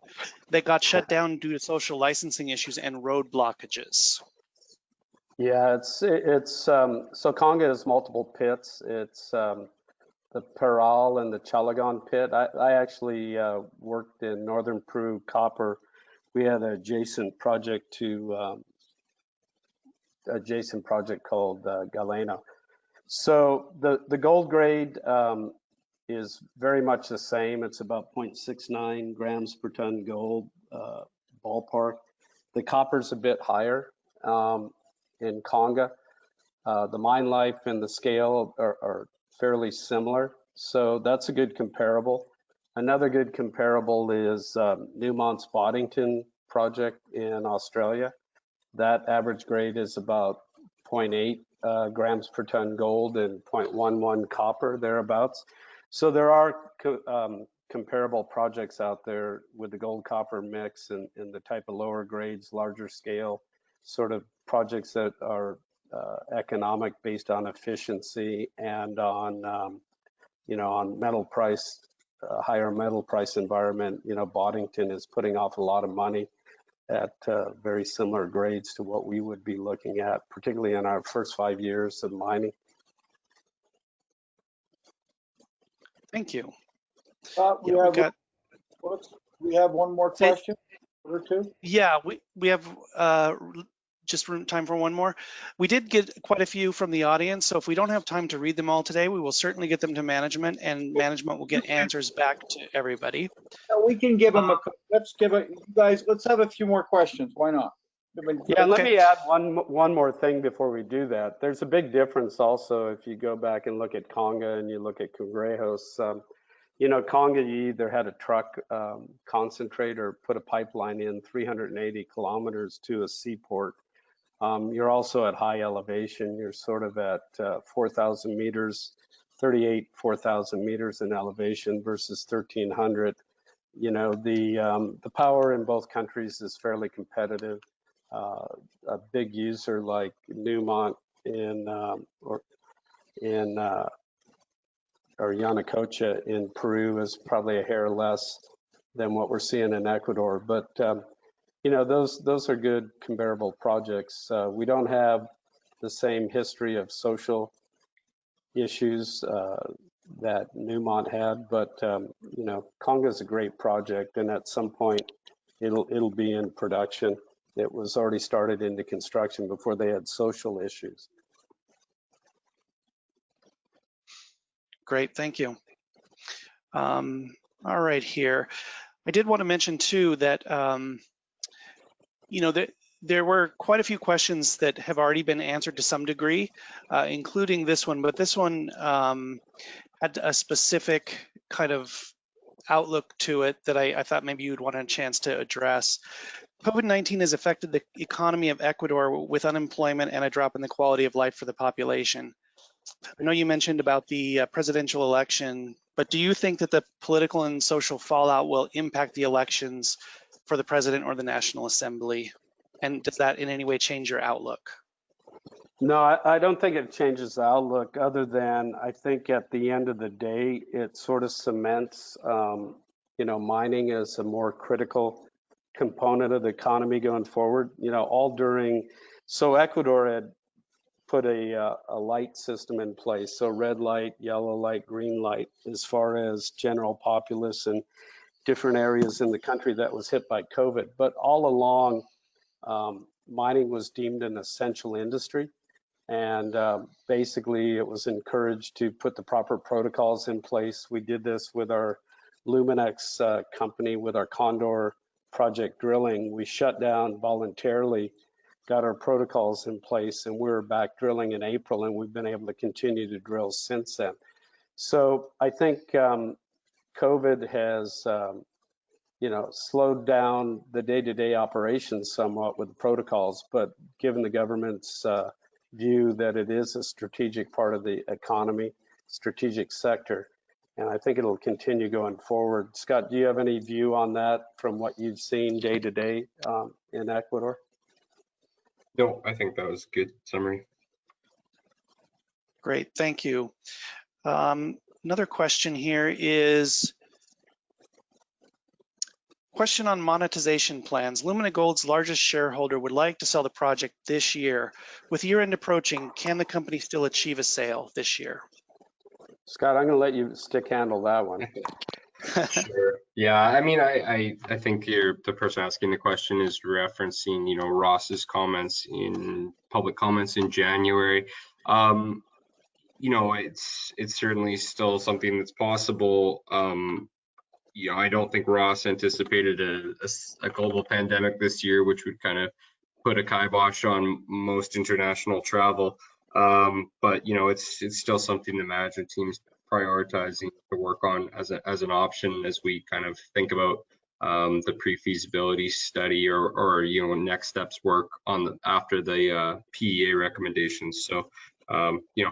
that got shut down due to social licensing issues and road blockages? Yeah, it's so Conga has multiple pits. It's the Peral and the Chalagon pit. I actually worked in northern Peru copper. We had an adjacent project called Galena. So the gold grade is very much the same. It's about 0.69 grams per ton gold ballpark. The copper's a bit higher in Conga. The mine life and the scale are fairly similar. So that's a good comparable. Another good comparable is Newmont's Boddington project in Australia. That average grade is about 0.8 grams per ton gold and 0.11 copper, thereabouts. So there are comparable projects out there with the gold copper mix and the type of lower grades, larger scale sort of projects that are economic based on efficiency and on on metal price, higher metal price environment. Boddington is putting off a lot of money at very similar grades to what we would be looking at, particularly in our first 5 years of mining. Thank you. We have one more question or two. Yeah, we have just time for one more. We did get quite a few from the audience, so if we don't have time to read them all today, we will certainly get them to management, and management will get answers back to everybody. We can give them let's have a few more questions. Why not? Yeah, and let me add one more thing before we do that. There's a big difference also if you go back and look at Conga and you look at Cangrejos. Conga, you either had a truck concentrate or put a pipeline in 380 kilometers to a seaport. You're also at high elevation. You're sort of at 4,000 meters, 4,000 meters in elevation versus 1,300. The power in both countries is fairly competitive. A big user like Newmont or Yanacocha in Peru is probably a hair less than what we're seeing in Ecuador. But those are good comparable projects. We don't have the same history of social issues that Newmont had, but Conga is a great project, and at some point it'll be in production. It was already started into construction before they had social issues. Great, thank you. All right, here. I did want to mention too that, there were quite a few questions that have already been answered to some degree, including this one, but this one had a specific kind of outlook to it that I thought maybe you'd want a chance to address. COVID-19 has affected the economy of Ecuador with unemployment and a drop in the quality of life for the population. I know you mentioned about the presidential election, but do you think that the political and social fallout will impact the elections for the president or the National Assembly? And does that in any way change your outlook? No, I don't think it changes the outlook, other than I think at the end of the day, it sort of cements, mining as a more critical component of the economy going forward. So Ecuador had put a light system in place, so red light, yellow light, green light, as far as general populace and different areas in the country that was hit by COVID. But all along, mining was deemed an essential industry, and basically it was encouraged to put the proper protocols in place. We did this with our LUMINA'S company, with our Condor project drilling. We shut down voluntarily, got our protocols in place, and we're back drilling in April, and we've been able to continue to drill since then. So I think COVID has slowed down the day-to-day operations somewhat with the protocols, but given the government's view that it is a strategic part of the economy, strategic sector, and I think it'll continue going forward. Scott, do you have any view on that from what you've seen day-to-day in Ecuador? No, I think that was a good summary. Great, thank you. Another question here is, question on monetization plans. Lumina Gold's largest shareholder would like to sell the project this year. With year-end approaching, can the company still achieve a sale this year? Scott, I'm going to let you stick handle that one. Sure. Yeah, I mean, I think the person asking the question is referencing, Ross's comments in public comments in January. It's certainly still something that's possible. I don't think Ross anticipated a global pandemic this year, which would kind of put a kibosh on most international travel. But it's still something the management team's prioritizing to work on as an option as we kind of think about the pre-feasibility study or next steps work on after the PEA recommendations. So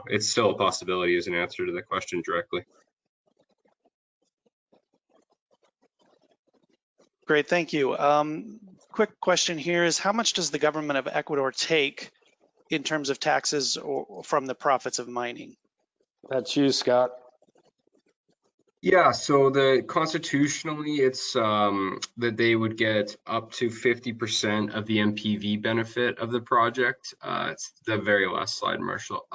it's still a possibility as an answer to the question directly. Great, thank you. Quick question here is, how much does the government of Ecuador take in terms of taxes or from the profits of mining? That's you, Scott. Yeah, so constitutionally, it's that they would get up to 50% of the NPV benefit of the project. It's the very last slide, Marshall.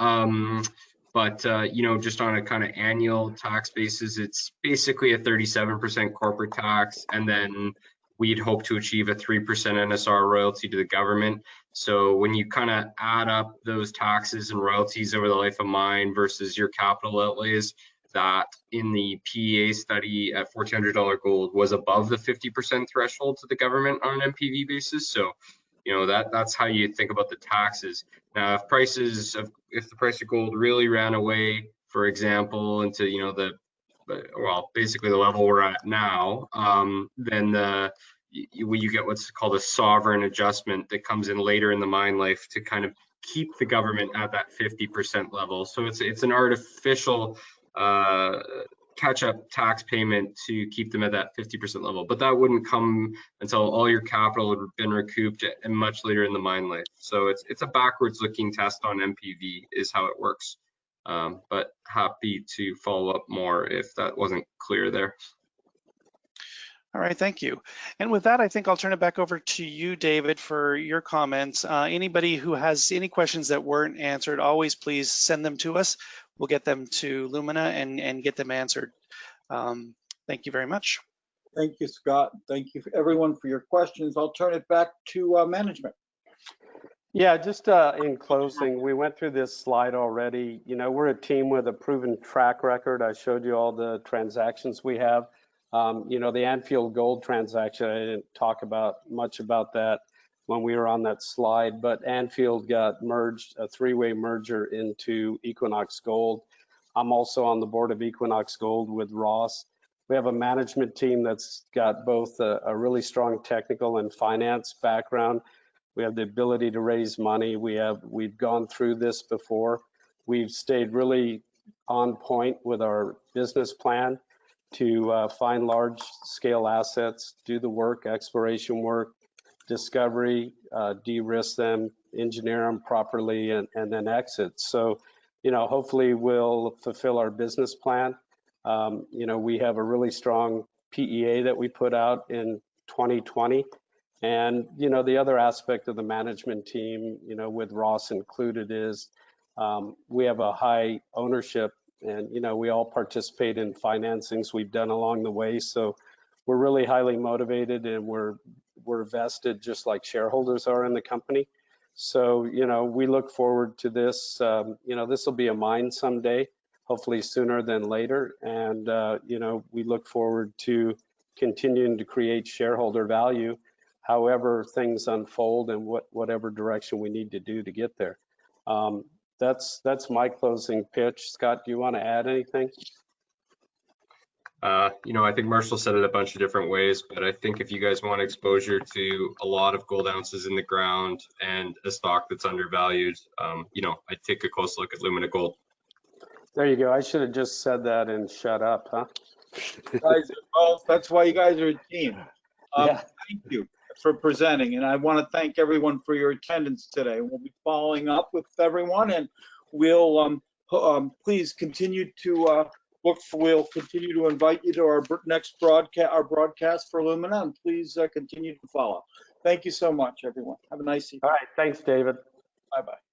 But just on a kind of annual tax basis, it's basically a 37% corporate tax, and then we'd hope to achieve a 3% NSR royalty to the government. So when you kind of add up those taxes and royalties over the life of mine versus your capital outlays, that in the PEA study at $1,400 gold was above the 50% threshold to the government on an NPV basis. So You know, that's how you think about the taxes. Now, if the price of gold really ran away, for example, into, you know, basically the level we're at now, then you get what's called a sovereign adjustment that comes in later in the mine life to kind of keep the government at that 50% level. So it's an artificial catch-up tax payment to keep them at that 50% level, but that wouldn't come until all your capital had been recouped and much later in the mine life. So it's a backwards-looking test on NPV is how it works. But happy to follow up more if that wasn't clear there. All right, thank you. And with that, I think I'll turn it back over to you, David, for your comments. Anybody who has any questions that weren't answered, always please send them to us. We'll get them to Lumina and get them answered. Thank you very much. Thank you, Scott. Thank you everyone for your questions. I'll turn it back to management. Yeah, just in closing, we went through this slide already. You know, we're a team with a proven track record. I showed you all the transactions we have. You know, the Anfield Gold transaction, I didn't talk much about that when we were on that slide, but Anfield got merged, a three-way merger into Equinox Gold. I'm also on the board of Equinox Gold with Ross. We have a management team that's got both a really strong technical and finance background. We have the ability to raise money. We've gone through this before. We've stayed really on point with our business plan to find large scale assets, do the work, exploration work, discovery, de-risk them, engineer them properly, and then exit. So, you know, hopefully we'll fulfill our business plan. You know, we have a really strong PEA that we put out in 2020. And, you know, the other aspect of the management team, you know, with Ross included is we have a high ownership, and, you know, we all participate in financings we've done along the way. So we're really highly motivated, and we're vested just like shareholders are in the company. So, you know, we look forward to this. You know, this will be a mine someday, hopefully sooner than later. And, you know, we look forward to continuing to create shareholder value, however things unfold and whatever direction we need to do to get there. That's my closing pitch. Scott, do you want to add anything? You know, I think Marshall said it a bunch of different ways, but I think if you guys want exposure to a lot of gold ounces in the ground and a stock that's undervalued, you know, I'd take a close look at Lumina Gold. There you go. I should have just said that and shut up, huh? Guys, well, that's why you guys are a team. Yeah. Thank you for presenting, and I want to thank everyone for your attendance today. We'll be following up with everyone, and we'll please continue to we'll continue to invite you to our next broadcast for Lumina, and please continue to follow. Thank you so much, everyone. Have a nice evening. All right. Thanks, David. Bye-bye.